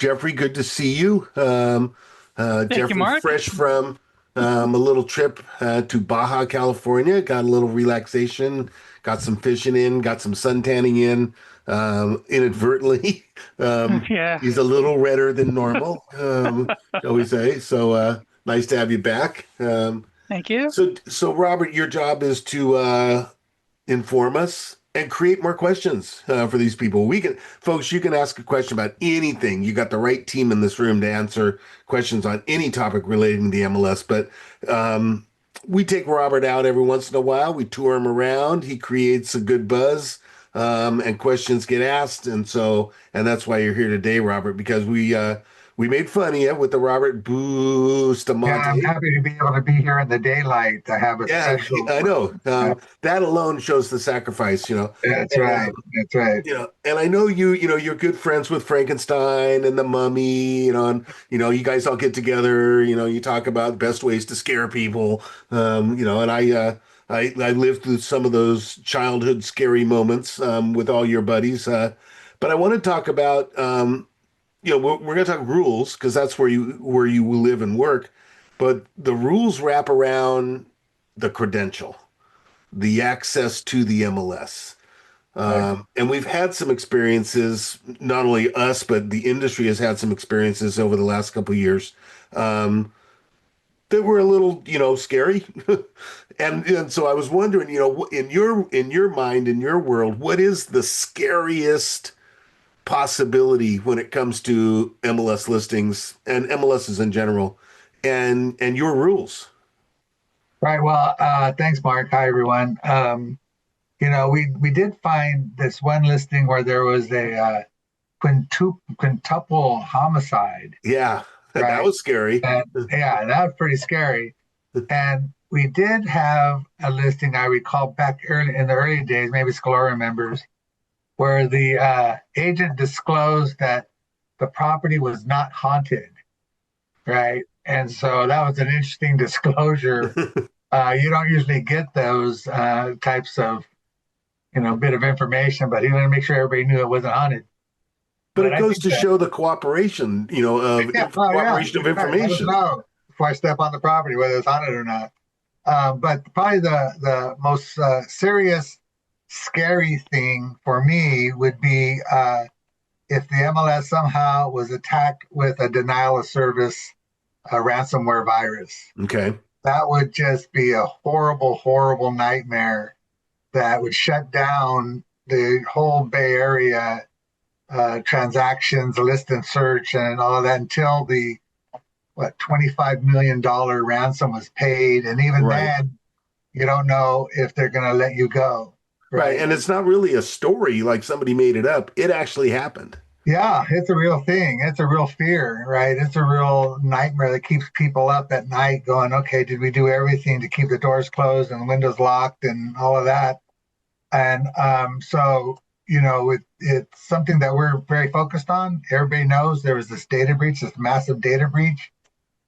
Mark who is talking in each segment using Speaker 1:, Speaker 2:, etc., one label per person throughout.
Speaker 1: Jeffrey, good to see you.
Speaker 2: Thank you,
Speaker 1: Jeffrey,
Speaker 2: Mark.
Speaker 1: fresh from a little trip to Baja, California. Got a little relaxation, got some fishing in, got some sun tanning in, inadvertently.
Speaker 2: Yeah,
Speaker 1: He's a little redder than normal, shall we say. So nice to have you back.
Speaker 2: thank you.
Speaker 1: So Robert, your job is to inform us and create more questions for these people. Folks, you can ask a question about anything. You got the right team in this room to answer questions on any topic relating to the MLS. But we take Robert out every once in a while. We tour him around. He creates a good buzz, and questions get asked. And that's why you're here today, Robert, because we made fun of you with the Robert
Speaker 3: Yeah, I'm
Speaker 1: Bustamante.
Speaker 3: happy to be able to be here in the daylight. I have a
Speaker 1: Yeah,
Speaker 3: special.
Speaker 1: I know.
Speaker 3: Yeah,
Speaker 1: That alone shows the sacrifice,
Speaker 3: that's
Speaker 1: And
Speaker 3: right. That's right.
Speaker 1: and I know you're good friends with Frankenstein and the Mummy, and you guys all get together, you talk about best ways to scare people, and I lived through some of those childhood scary moments with all your buddies, but I want to talk about we're going to talk rules because that's where you live and work, but the rules wrap around the credential, the access to the MLS.
Speaker 3: Right.
Speaker 1: And we've had some experiences, not only us, but the industry has had some experiences over the last couple of years um, that were a little, scary. And so I was wondering, in your mind, in your world, what is the scariest possibility when it comes to MLS listings and MLSs in general, and your rules?
Speaker 3: Right. Well, thanks, Mark. Hi, everyone. We did find this one listing where there was a quintuple homicide,
Speaker 1: Yeah, that
Speaker 3: right?
Speaker 1: was scary.
Speaker 3: And yeah, that was pretty scary. And we did have a listing, I recall back early in the early days, maybe Scalora remembers, where the agent disclosed that the property was not haunted, right? And so that was an interesting disclosure. You don't usually get those types of, bit of information, but he wanted to make sure everybody knew it wasn't haunted.
Speaker 1: But
Speaker 3: But
Speaker 1: it
Speaker 3: I
Speaker 1: goes
Speaker 3: think
Speaker 1: to
Speaker 3: that,
Speaker 1: show the cooperation,
Speaker 3: yeah, oh yeah,
Speaker 1: cooperation of
Speaker 3: that's right. Let us
Speaker 1: information.
Speaker 3: know before I step on the property whether it's haunted or not. But probably the most serious, scary thing for me would be if the MLS somehow was attacked with a denial of service, a ransomware virus.
Speaker 1: Okay.
Speaker 3: That would just be a horrible, horrible nightmare that would shut down the whole Bay Area transactions, list and search, and all of that until the $25 million ransom was paid, and even
Speaker 1: Right.
Speaker 3: then, you don't know if they're going to let you go,
Speaker 1: Right.
Speaker 3: right?
Speaker 1: And it's not really a story like somebody made it up. It actually happened.
Speaker 3: Yeah, it's a real thing. It's a real fear, right? It's a real nightmare that keeps people up at night going, okay, did we do everything to keep the doors closed and the windows locked and all of that? And so, it's something that we're very focused on. Everybody knows there was this data breach, this massive data breach.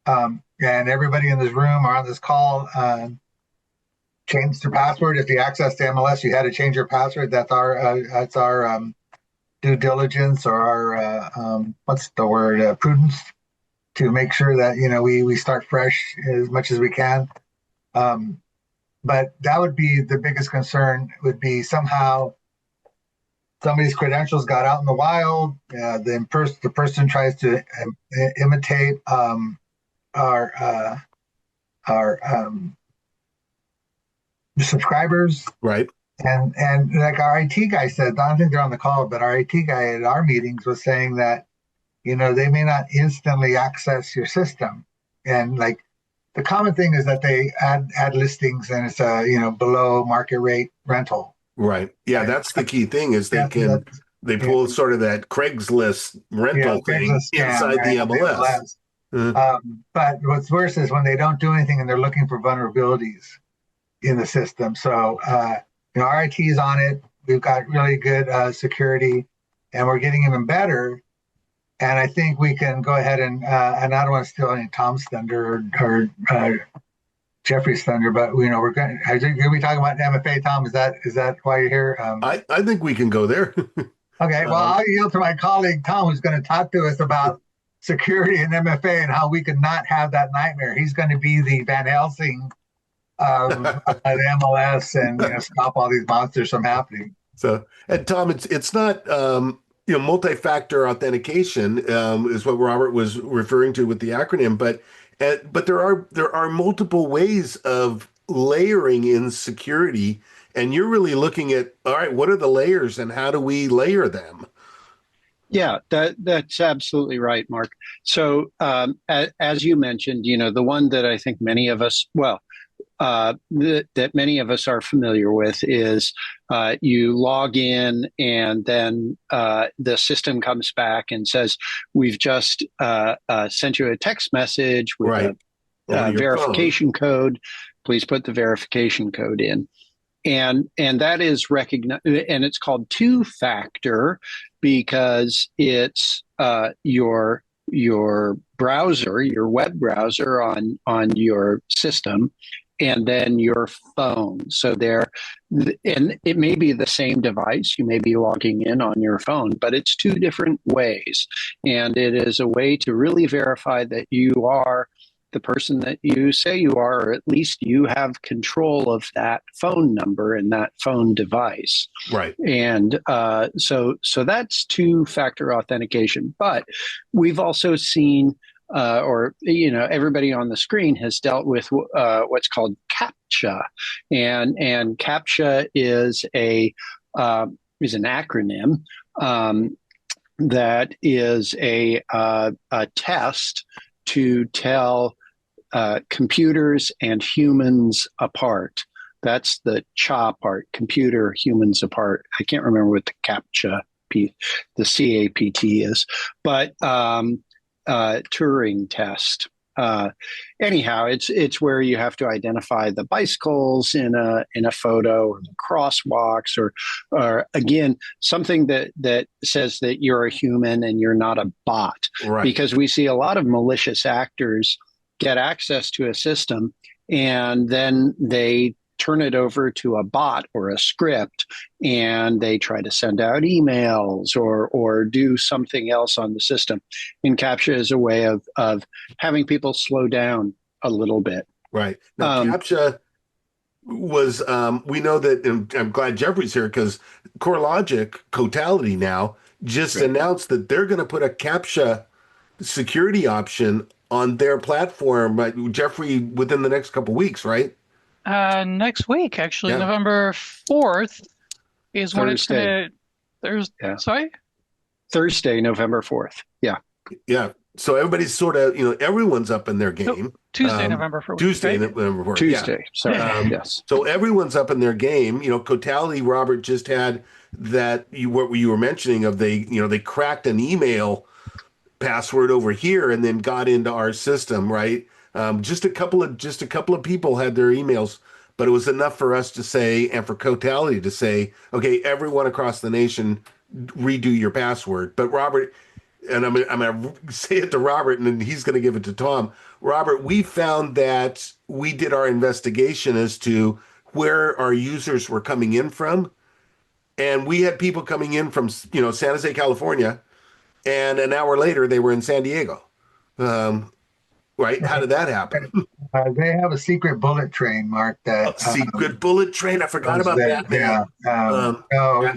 Speaker 3: And everybody in this room or on this call changed their password. If you access the MLS, you had to change your password. That's our due diligence or our what's the word, prudence, to make sure that we start fresh as much as we can. But that would be the biggest concern. Would be somehow somebody's credentials got out in the wild. The person tries to imitate our subscribers.
Speaker 1: Right.
Speaker 3: And like our IT guy said, I don't think they're on the call, but our IT guy at our meetings was saying that, they may not instantly access your system. And like the common thing is that they add listings and it's a, below market rate rental.
Speaker 1: Right. Yeah,
Speaker 3: And
Speaker 1: that's the key thing is
Speaker 3: yeah,
Speaker 1: they
Speaker 3: yeah,
Speaker 1: pull sort of that Craigslist
Speaker 3: yeah,
Speaker 1: rental
Speaker 3: there's
Speaker 1: thing
Speaker 3: a scam,
Speaker 1: inside
Speaker 3: right,
Speaker 1: the
Speaker 3: on the
Speaker 1: MLS.
Speaker 3: MLS.
Speaker 1: Uh,
Speaker 3: But what's worse is when they don't do anything and they're looking for vulnerabilities in the system. So, our IT is on it. We've got really good security, and we're getting even better. And I think we can go ahead and I don't want to steal any Tom's thunder or Jeffrey's thunder, but we're going. Are we talking about MFA, Tom? Is that why you're here?
Speaker 1: I think we can go there.
Speaker 3: Okay. Well,
Speaker 1: Um,
Speaker 3: I'll yield to my colleague Tom, who's going to talk to us about security and MFA and how we could not have that nightmare. He's going to be the Van Helsing of the MLS and stop all these monsters from happening.
Speaker 1: So, and Tom, it's not multi-factor authentication is what Robert was referring to with the acronym, but there are multiple ways of layering in security, and you're really looking at, all right, what are the layers and how do we layer them?
Speaker 4: Yeah, that's absolutely right, Mark. So, as you mentioned, the one that I think many of us, that many of us are familiar with is you log in and then the system comes back and says, we've just sent you a text message with
Speaker 1: Right.
Speaker 4: a verification code. Please put the verification code in. And that is recognized, and it's called two-factor because it's your browser, your web browser on your system, and then your phone. So and it may be the same device. You may be logging in on your phone, but it's two different ways. And it is a way to really verify that you are the person that you say you are, or at least you have control of that phone number and that phone device.
Speaker 1: Right.
Speaker 4: And so that's two-factor authentication. But we've also seen everybody on the screen has dealt with what's called CAPTCHA, and CAPTCHA is an acronym that is a test to tell computers and humans apart. That's the CHA part, computer humans apart. I can't remember what the CAPTCHA, the CAPT is, but Turing test. Anyhow, it's where you have to identify the bicycles in a photo, or the crosswalks, or again something that says that you're a human and you're not a bot.
Speaker 1: Right.
Speaker 4: Because we see a lot of malicious actors get access to a system and then they turn it over to a bot or a script, and they try to send out emails or do something else on the system. And CAPTCHA is a way of having people slow down a little bit.
Speaker 1: Right. Now, CAPTCHA was, we know that, and I'm glad Jeffrey's here, because CoreLogic, Cotality now, just announced that they're going to put a CAPTCHA security option on their platform, right, Jeffrey, within the next couple of weeks, right?
Speaker 2: Next week, actually, yeah. November 4th is Thursday. When it's going to. Sorry?
Speaker 4: Thursday, November 4th. Yeah.
Speaker 1: Yeah. So everybody's sort of, everyone's up in their game.
Speaker 2: No, Tuesday, November 4th.
Speaker 1: Tuesday, right? November 4th.
Speaker 4: Tuesday.
Speaker 1: Yeah.
Speaker 4: Sorry. Yes.
Speaker 1: So everyone's up in their game. Cotality, Robert just had that, what you were mentioning of they cracked an email password over here and then got into our system, right? Just a couple of people had their emails, but it was enough for us to say, and for Cotality to say, okay, everyone across the nation, redo your password. But Robert, and I'm going to say it to Robert, and then he's going to give it to Tom. Robert, we found that we did our investigation as to where our users were coming in from, and we had people coming in from San Jose, California, and an hour later they were in San Diego. Right? How did that happen?
Speaker 3: They have a secret bullet train, Mark. That
Speaker 1: secret bullet train. I forgot about that.
Speaker 3: Yeah.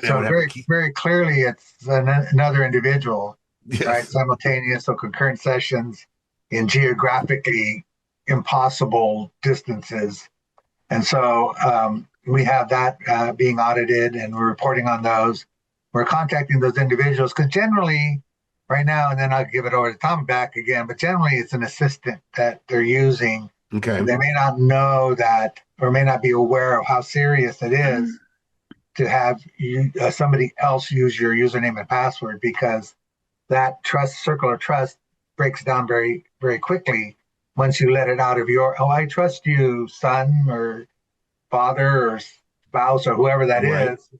Speaker 3: So very, very clearly, it's another individual, yes. Right? Simultaneous, so concurrent sessions in geographically impossible distances, and so we have that being audited, and we're reporting on those. We're contacting those individuals because generally. Right now, and then I'll give it over to Tom back again, but generally it's an assistant that they're using.
Speaker 1: Okay.
Speaker 3: They may not know that or may not be aware of how serious it is to have somebody else use your username and password, because that circle of trust breaks down very, very quickly once you let it out of I trust you, son or father or spouse or whoever that is.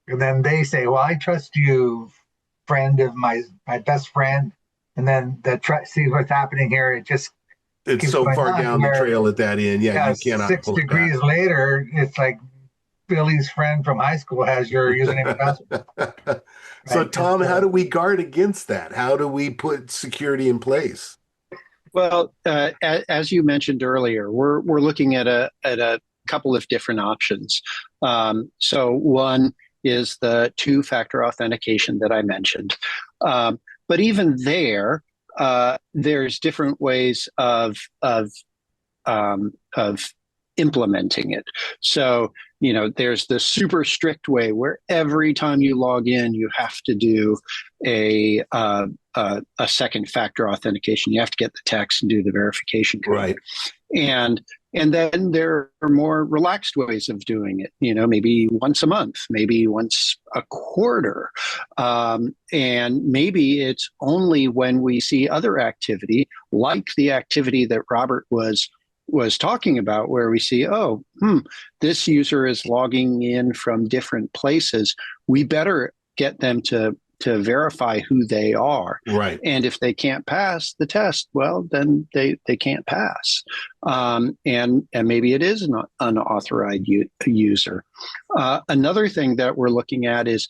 Speaker 3: And then they say, well, I trust you, friend of my best friend, and then see what's happening here. It's
Speaker 1: so far down the trail at that end. Yeah, you cannot.
Speaker 3: 6 degrees later, it's like Billy's friend from high school has your username and password.
Speaker 1: So,
Speaker 3: Right?
Speaker 1: Tom, how do we guard against that? How do we put security in place?
Speaker 4: Well, as you mentioned earlier, we're looking at a couple of different options. So one is the two-factor authentication that I mentioned, but even there, there's different ways of implementing it. So, there's the super strict way where every time you log in, you have to do a second factor authentication. You have to get the text and do the verification code.
Speaker 1: Right.
Speaker 4: And then there are more relaxed ways of doing it, maybe once a month, maybe once a quarter. And maybe it's only when we see other activity, like the activity that Robert was talking about, where we see, this user is logging in from different places. We better get them to verify who they are.
Speaker 1: Right.
Speaker 4: And if they can't pass the test, well, then they can't pass. And maybe it is an unauthorized user. Another thing that we're looking at is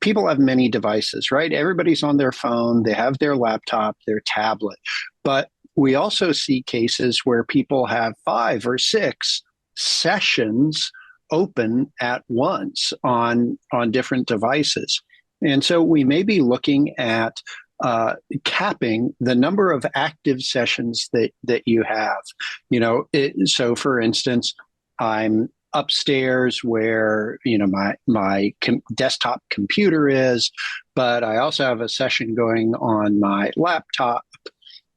Speaker 4: people have many devices, right? Everybody's on their phone, they have their laptop, their tablet. But we also see cases where people have 5 or 6 sessions open at once on different devices. And so we may be looking at capping the number of active sessions that you have. So for instance, I'm upstairs where my desktop computer is, but I also have a session going on my laptop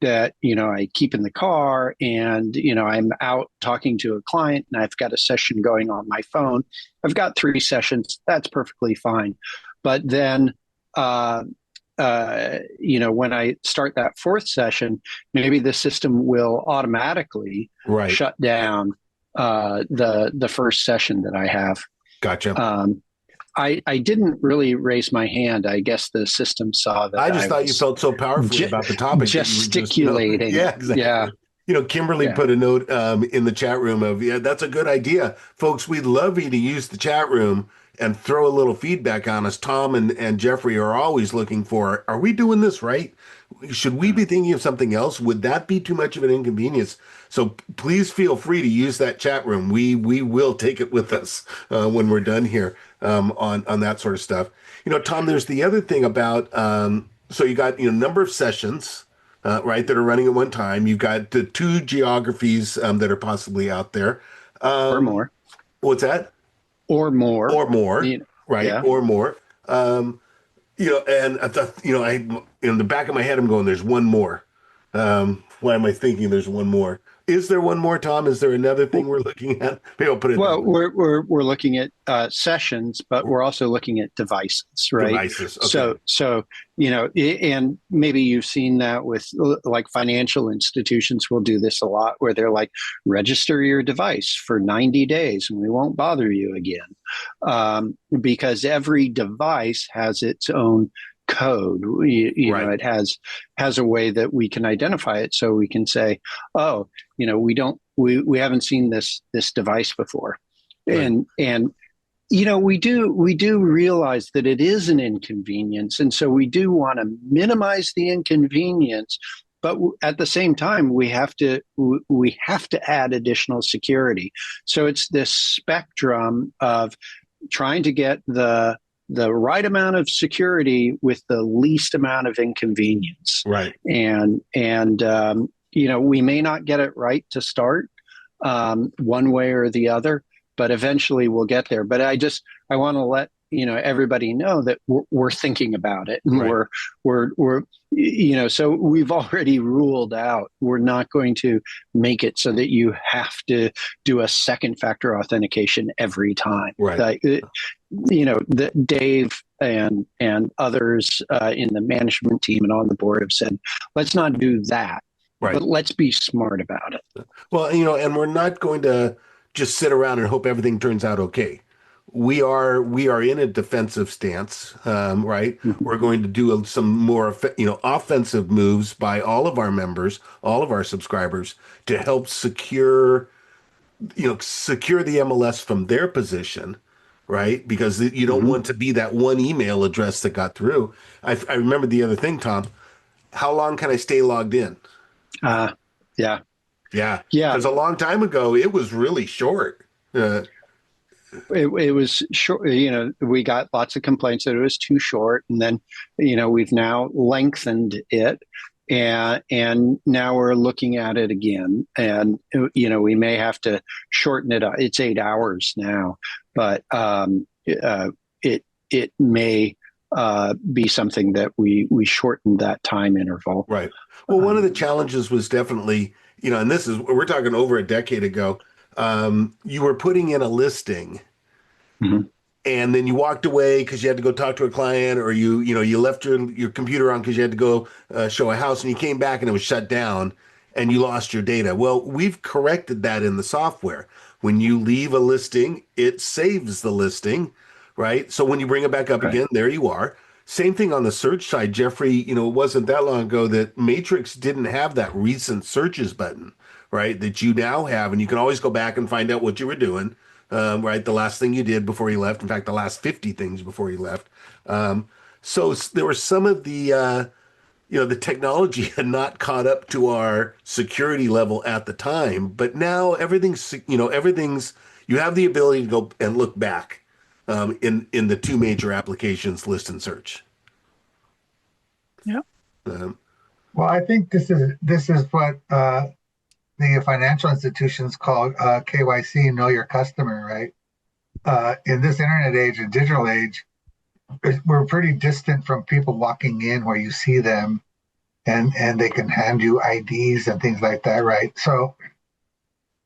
Speaker 4: that I keep in the car, and I'm out talking to a client and I've got a session going on my phone. I've got 3 sessions. That's perfectly fine. But then when I start that 4th session, maybe the system will automatically shut down the first session that I have.
Speaker 1: Gotcha.
Speaker 4: I didn't really raise my hand. I guess the system saw that.
Speaker 1: I just thought you felt so powerfully about the topic.
Speaker 4: Gesticulating.
Speaker 1: Yeah, exactly. Yeah. Kimberly put a note in the chat room of, that's a good idea. Folks, we'd love you to use the chat room and throw a little feedback on us. Tom and Jeffrey are always looking for, are we doing this right? Should we be thinking of something else? Would that be too much of an inconvenience? So please feel free to use that chat room. We will take it with us when we're done here on that sort of stuff. Tom, there's the other thing about, so you got, number of sessions, right, that are running at one time. You've got the 2 geographies that are possibly out there.
Speaker 4: Or more.
Speaker 1: What's that?
Speaker 4: Or more.
Speaker 1: Or more, right? Yeah. Or more. And in the back of my head, I'm going, there's one more. Why am I thinking there's one more? Is there one more, Tom? Is there another thing we're looking at? Maybe I'll put it.
Speaker 4: Well, we're looking at sessions, but we're also looking at devices, right?
Speaker 1: Devices. Okay.
Speaker 4: So and maybe you've seen that with, like, financial institutions will do this a lot, where they're like, register your device for 90 days and we won't bother you again, because every device has its own code. It has a way that we can identify it, so we can say, we haven't seen this device before. Right. And we do realize that it is an inconvenience, and so we do want to minimize the inconvenience, but at the same time we have to add additional security. So it's this spectrum of trying to get the right amount of security with the least amount of inconvenience.
Speaker 1: Right.
Speaker 4: And we may not get it right to start, one way or the other, but eventually we'll get there. But I want to let everybody know that we're thinking about it, and we're so we've already ruled out, we're not going to make it so that you have to do a second factor authentication every time.
Speaker 1: Right.
Speaker 4: Dave and others in the management team and on the board have said, let's not do that. Right. But let's be smart about it.
Speaker 1: Well, and we're not going to just sit around and hope everything turns out okay. We are in a defensive stance, right? Mm-hmm. We're going to do some more, offensive moves by all of our members, all of our subscribers, to help secure secure the MLS from their position, right? Because you don't want to be that one email address that got through. I remember the other thing, Tom. How long can I stay logged in?
Speaker 4: Yeah.
Speaker 1: Yeah,
Speaker 4: Yeah.
Speaker 1: because a long time ago it was really short.
Speaker 4: It was short. We got lots of complaints that it was too short, and then, we've now lengthened it, and now we're looking at it again, and we may have to shorten it up. It's 8 hours now, but it may be something that we shorten that time interval.
Speaker 1: Right. Well, one of the challenges was definitely, and this is, we're talking over a decade ago. You were putting in a listing
Speaker 4: Mhm.
Speaker 1: and then you walked away because you had to go talk to a client, or you left your computer on because you had to go show a house, and you came back and it was shut down and you lost your data. Well, we've corrected that in the software. When you leave a listing, it saves the listing, right? So when you bring it back up
Speaker 4: Right.
Speaker 1: again, there you are. Same thing on the search side, Jeffrey. It wasn't that long ago that Matrix didn't have that recent searches button, right? That you now have, and you can always go back and find out what you were doing, right? The last thing you did before you left. In fact, the last 50 things before you left. So there were some of the technology had not caught up to our security level at the time, but now everything's, you have the ability to go and look back in the two major applications, list and search.
Speaker 2: Yeah.
Speaker 1: Um,
Speaker 3: Well, I think this is what the financial institutions call KYC, know your customer, right? In this internet age and digital age, we're pretty distant from people walking in where you see them and they can hand you IDs and things like that, right? So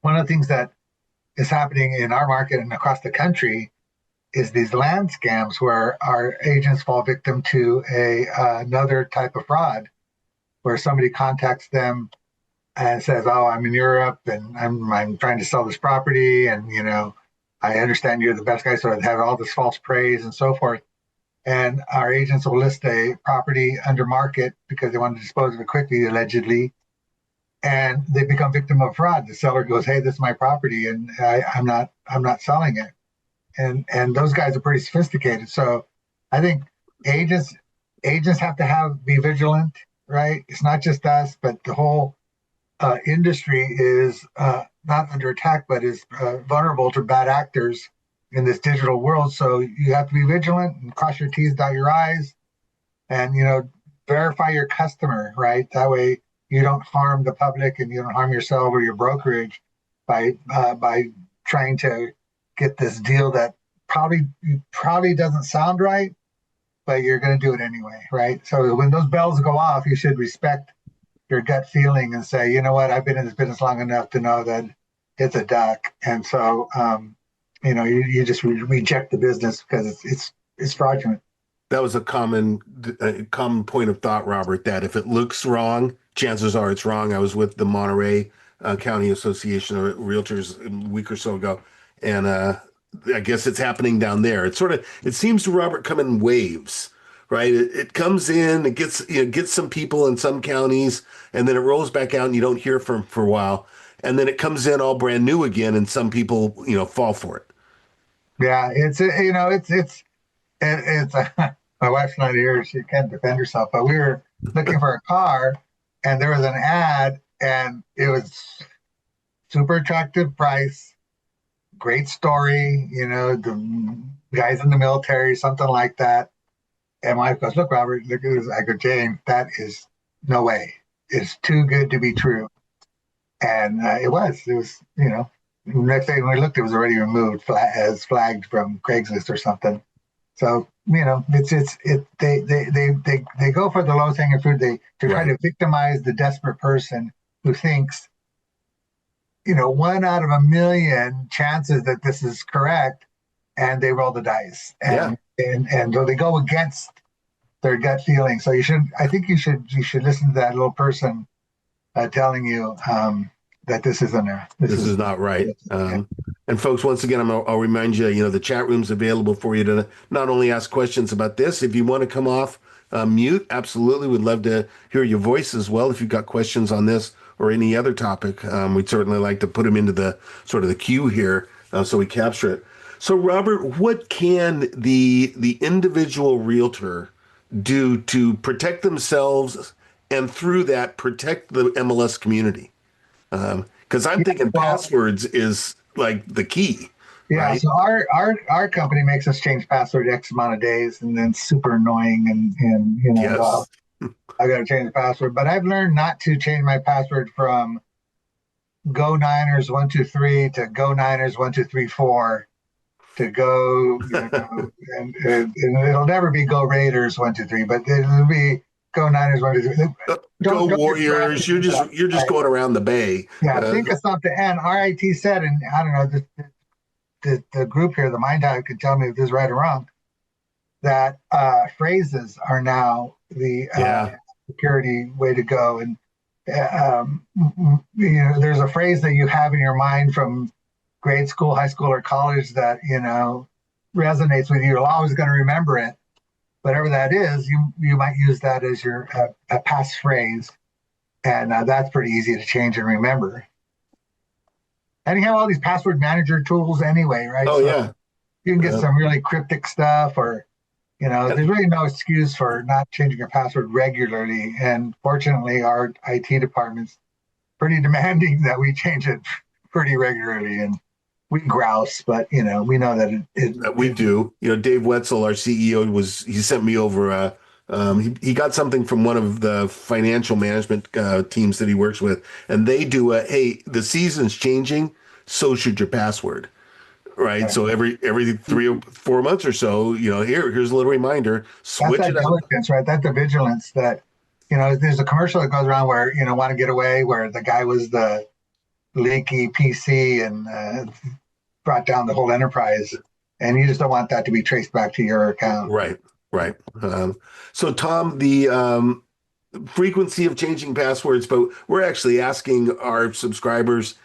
Speaker 3: one of the things that is happening in our market and across the country is these land scams where our agents fall victim to another type of fraud, where somebody contacts them and says, "Oh, I'm in Europe and I'm trying to sell this property, and I understand you're the best guy," so it had all this false praise and so forth. And our agents will list a property under market because they want to dispose of it quickly, allegedly, and they become victim of fraud. The seller goes, "Hey, this is my property, and I'm not selling it." And those guys are pretty sophisticated. So I think agents agents have to be vigilant, right? It's not just us, but the whole industry is not under attack, but is vulnerable to bad actors in this digital world. So you have to be vigilant and cross your T's, dot your I's, and verify your customer, right? That way you don't harm the public and you don't harm yourself or your brokerage by trying to get this deal that probably doesn't sound right, but you're going to do it anyway, right? So when those bells go off, you should respect your gut feeling and say, you know what, I've been in this business long enough to know that it's a duck, and so you just reject the business because it's fraudulent.
Speaker 1: that was a common point of thought, Robert, that if it looks wrong, chances are it's wrong. I was with the Monterey County Association of Realtors a week or so ago, and I guess it's happening down there. It seems to, Robert, come in waves, right? It comes in, it gets some people in some counties, and then it rolls back out, and you don't hear from for a while, and then it comes in all brand new again, and some people fall for it.
Speaker 3: Yeah, it's my wife's not here; she can't defend herself. But we were looking for a car, and there was an ad, and it was super attractive price, great story. The guys in the military, something like that. And my wife goes, "Look, Robert, look at this." I go, "Jane, that is no way. It's too good to be true." And it was. It was. Next day when we looked, it was already removed as flagged from Craigslist or something. So they go for the lowest hanging fruit. They try
Speaker 1: Right.
Speaker 3: to victimize the desperate person who thinks, one out of a million chances that this is correct, and they roll the dice,
Speaker 1: Yeah.
Speaker 3: and so they go against their gut feeling. So I think you should listen to that little person telling you that this isn't a
Speaker 1: This is not right.
Speaker 3: yeah.
Speaker 1: And folks, once again, I'll remind you, the chat room's available for you to not only ask questions about this. If you want to come off mute, absolutely, we'd love to hear your voice as well. If you've got questions on this or any other topic, we'd certainly like to put them into the sort of the queue here, so we capture it. So, Robert, what can the individual realtor do to protect themselves and through that protect the MLS community? Because I'm thinking
Speaker 3: Well,
Speaker 1: passwords is like the key,
Speaker 3: yeah,
Speaker 1: right?
Speaker 3: so our company makes us change password X amount of days, and then super annoying, and
Speaker 1: Yes.
Speaker 3: I got to change the password. But I've learned not to change my password from Go Niners 123 to Go Niners 1234 to go, and it'll never be Go Raiders 123, but it'll be Go Niners 123.
Speaker 1: Go
Speaker 3: Don't get
Speaker 1: Warriors!
Speaker 3: graphic with that.
Speaker 1: You're just
Speaker 3: Right.
Speaker 1: going around the bay.
Speaker 3: Yeah,
Speaker 1: Uh,
Speaker 3: think of something. And RIT said, and I don't know, the group here, the Mind Hive, could tell me if this is right or wrong, that phrases are now the
Speaker 1: yeah,
Speaker 3: security way to go. And there's a phrase that you have in your mind from grade school, high school, or college that resonates with you. You're always going to remember it. Whatever that is, you might use that as your a passphrase, and that's pretty easy to change and remember. And you have all these password manager tools anyway, right?
Speaker 1: oh
Speaker 3: So
Speaker 1: yeah.
Speaker 3: you can get
Speaker 1: Uh,
Speaker 3: some really cryptic stuff, or there's really no excuse for not changing your password regularly. And fortunately, our IT department's pretty demanding that we change it pretty regularly. And we grouse, but we know that
Speaker 1: we do. Dave Wetzel, our CEO, he sent me over. He got something from one of the financial management teams that he works with, and they do hey, the season's changing, so should your password. Right. So every 3 or 4 months or so, here's a little reminder,
Speaker 3: that's
Speaker 1: switch
Speaker 3: that
Speaker 1: it up.
Speaker 3: diligence, right? That's the vigilance that, there's a commercial that goes around where, want to get away, where the guy was the leaky PC and brought down the whole enterprise. And you just don't want that to be traced back to your account.
Speaker 1: Right, right. So, Tom, the frequency of changing passwords, but we're actually asking our subscribers,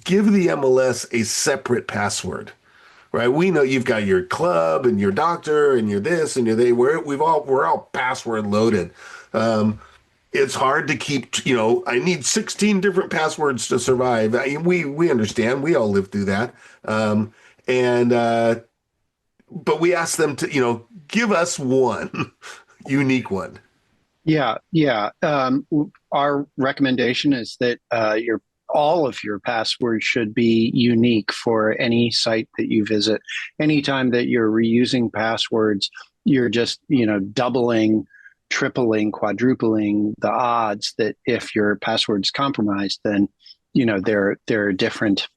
Speaker 1: give the MLS a separate password, right? We know you've got your club and your doctor and your this and your they. We're all password loaded. It's hard to keep. I need 16 different passwords to survive. We understand. We all live through that. And but we ask them to, give us one unique one.
Speaker 4: Yeah, yeah. Our recommendation is that all of your passwords should be unique for any site that you visit. Anytime that you're reusing passwords, you're just doubling, tripling, quadrupling the odds that if your password's compromised, then there are different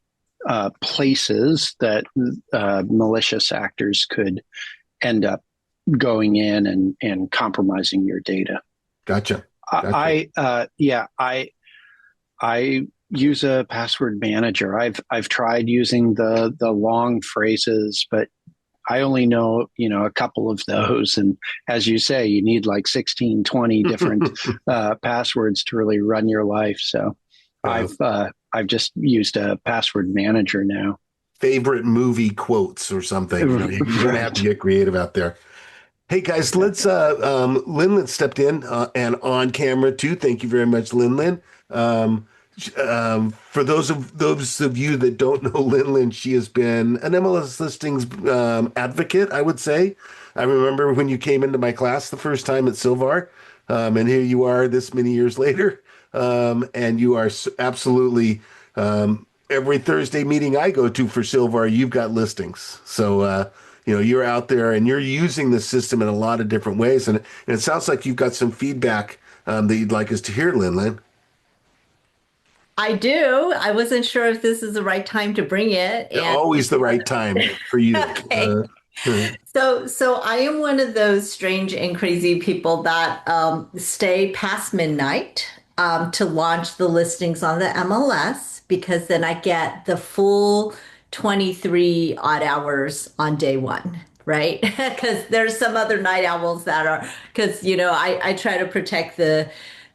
Speaker 4: places that malicious actors could end up going in and compromising your data.
Speaker 1: Gotcha.
Speaker 4: I use a password manager. I've tried using the long phrases, but I only know a couple of those. And as you say, you need like 16, 20 different passwords to really run your life. So I've just used a password manager now.
Speaker 1: Favorite movie quotes or something. You're gonna have to get creative out there. Hey guys, let's Lin stepped in and on camera too. Thank you very much, Lin. For those of you that don't know Lin, she has been an MLS listings advocate, I would say. I remember when you came into my class the first time at Silvar, and here you are this many years later, and you are absolutely every Thursday meeting I go to for Silvar, you've got listings. So you're out there and you're using the system in a lot of different ways, and it sounds like you've got some feedback that you'd like us to hear, Lin.
Speaker 5: I do. I wasn't sure if this is the right time to bring it. And
Speaker 1: Always the right time for you.
Speaker 5: okay. So I am one of those strange and crazy people that stay past midnight to launch the listings on the MLS, because then I get the full 23 odd hours on day one. Right? Because there's some other night owls that are, because, I try to protect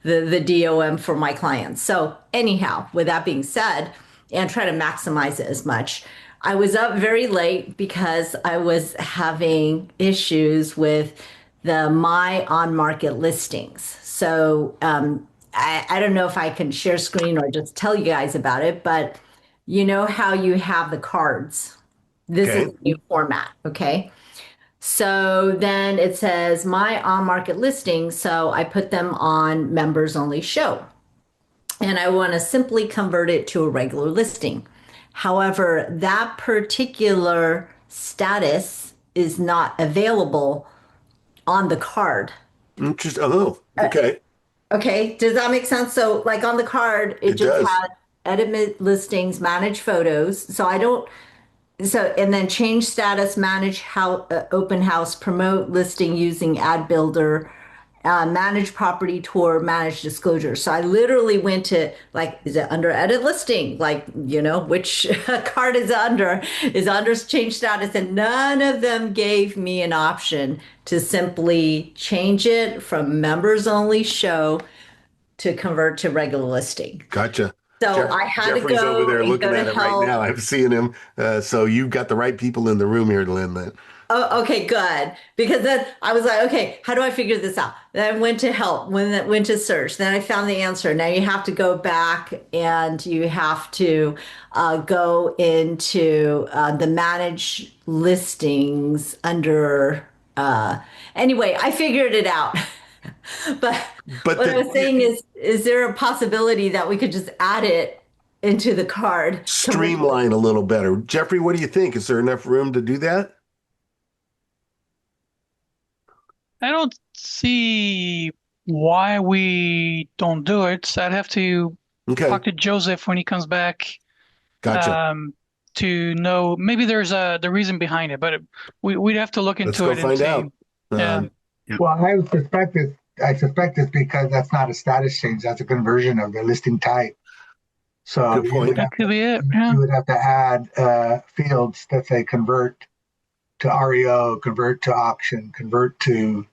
Speaker 5: the DOM for my clients. So anyhow, with that being said, and try to maximize it as much. I was up very late because I was having issues with the my on market listings. So I don't know if I can share screen or just tell you guys about it, but you know how you have the cards. This is
Speaker 1: Okay.
Speaker 5: the new format, okay? So then it says my on market listings. So I put them on members only show. And I want to simply convert it to a regular listing. However, that particular status is not available on the card.
Speaker 1: Interesting. Oh, okay.
Speaker 5: Okay, does that make sense? So, like on the card, it
Speaker 1: It
Speaker 5: just
Speaker 1: does.
Speaker 5: has edit listings, manage photos. So I don't. So and then change status, manage how open house, promote listing using ad builder, manage property tour, manage disclosure. So I literally went to like, is it under edit listing? Like, you know, which card is under change status, and none of them gave me an option to simply change it from members only show to convert to regular listing.
Speaker 1: Gotcha.
Speaker 5: So I had to
Speaker 1: Jeffrey's over
Speaker 5: go
Speaker 1: there
Speaker 5: and go
Speaker 1: looking
Speaker 5: to
Speaker 1: at it right
Speaker 5: help.
Speaker 1: now. I'm seeing him. So you've got the right people in the room here, Lynn.
Speaker 5: Oh, okay, good. Because then I was like, okay, how do I figure this out? Then I went to help, went to search. Then I found the answer. Now you have to go back and you have to go into the manage listings under. Anyway, I figured it out. But
Speaker 1: But
Speaker 5: what I was saying is there a possibility that we could just add it into the card?
Speaker 1: streamline a little better. Jeffrey, what do you think? Is there enough room to do that?
Speaker 2: I don't see why we don't do it. I'd have to
Speaker 1: Okay.
Speaker 2: talk to Joseph when he comes back
Speaker 1: Gotcha.
Speaker 2: to know maybe there's the reason behind it, but we'd have to look
Speaker 1: Let's
Speaker 2: into
Speaker 1: go
Speaker 2: it and
Speaker 1: find
Speaker 2: see.
Speaker 1: out.
Speaker 2: Yeah.
Speaker 3: Well, I suspect it's because that's not a status change. That's a conversion of the listing type. So
Speaker 1: Good point.
Speaker 2: That could be it. Yeah.
Speaker 3: you would have to add fields that say convert to REO, convert to auction, convert to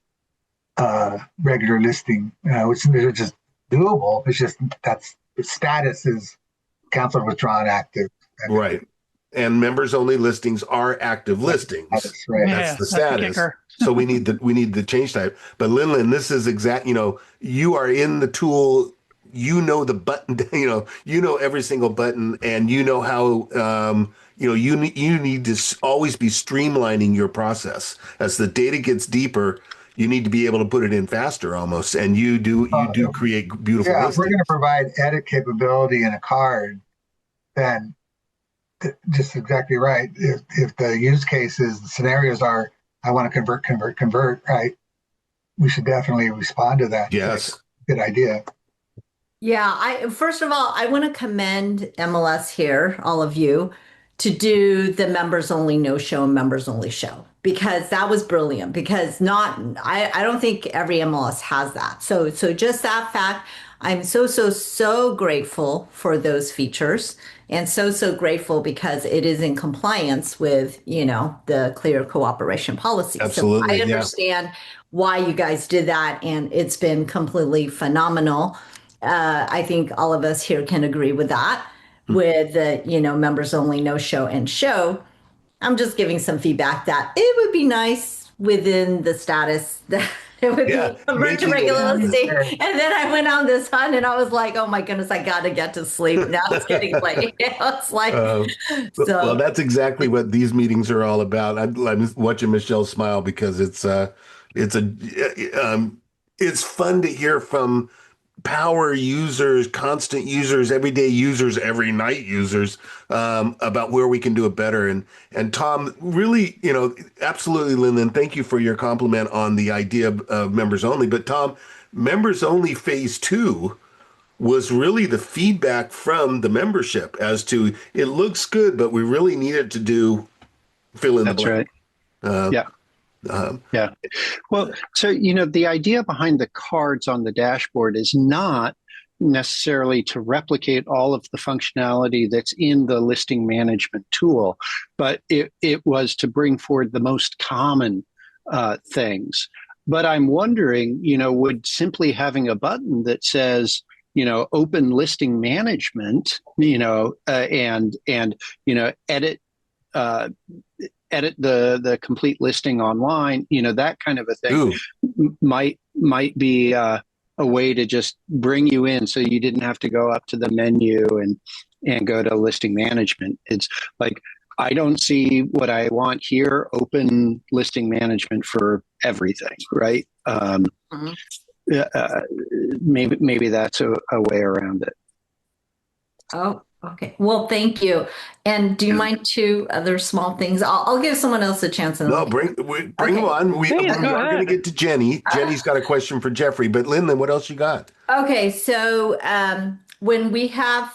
Speaker 3: regular listing, which is just doable. It's just that's the status is canceled, withdrawn, active.
Speaker 1: Right. And members only listings are active listings.
Speaker 3: Status, right.
Speaker 2: Yeah,
Speaker 1: That's the
Speaker 2: that's the
Speaker 1: status.
Speaker 2: kicker.
Speaker 1: So we need the change type. But Lin, this is exact, you are in the tool, the button, you know every single button, and you know how you need to always be streamlining your process. As the data gets deeper, you need to be able to put it in faster almost. And you do create beautiful
Speaker 3: Yeah, if
Speaker 1: listings.
Speaker 3: we're going to provide edit capability in a card, then just exactly right. If the use cases, the scenarios are, I want to convert, right? We should definitely respond to that.
Speaker 1: Yes.
Speaker 3: Good idea.
Speaker 5: Yeah, first of all, I want to commend MLS here, all of you, to do the members only no show and members only show, because that was brilliant. Because I don't think every MLS has that. So just that fact, I'm so grateful for those features, and so grateful because it is in compliance with, the clear cooperation policy.
Speaker 1: Absolutely,
Speaker 5: so I understand why you guys did that, and it's been completely phenomenal. I think all of us here can agree with that. With the, members only no show and show. I'm just giving some feedback that it would be nice within the status that it would be convert to regular listing. And then I went on this hunt and I was like, oh my goodness, I got to get to sleep. Now it's getting late. It's like,
Speaker 1: well, that's exactly what these meetings are all about. I'm watching Michelle smile because it's fun to hear from power users, constant users, everyday users, every night users, about where we can do it better. And Tom, really, absolutely, Lyndon, thank you for your compliment on the idea of members only. But Tom, members only phase 2 was really the feedback from the membership as to it looks good, but we really need it to do fill in the blank.
Speaker 4: That's right. Yeah. Well, so, the idea behind the cards on the dashboard is not necessarily to replicate all of the functionality that's in the listing management tool, but it was to bring forward the most common things. but I'm wondering, would simply having a button that says, open listing management, and edit uh, edit the complete listing online, that kind of a thing
Speaker 1: Ooh,
Speaker 4: might be a way to just bring you in, so you didn't have to go up to the menu and go to listing management. It's like, I don't see what I want here. Open listing management for everything, right?
Speaker 5: Mhm.
Speaker 4: Uh, maybe that's a way around it.
Speaker 5: Oh, okay. Well, thank you. And do you mind two other small things? I'll give someone else a chance and
Speaker 1: no,
Speaker 5: then.
Speaker 1: bring them
Speaker 5: Okay.
Speaker 1: on. We
Speaker 2: Please
Speaker 1: are
Speaker 2: go
Speaker 1: going to
Speaker 2: ahead.
Speaker 1: get to Jenny. Jenny's got a question for Jeffrey, but Lyndon, what else you got?
Speaker 5: Okay, so when we have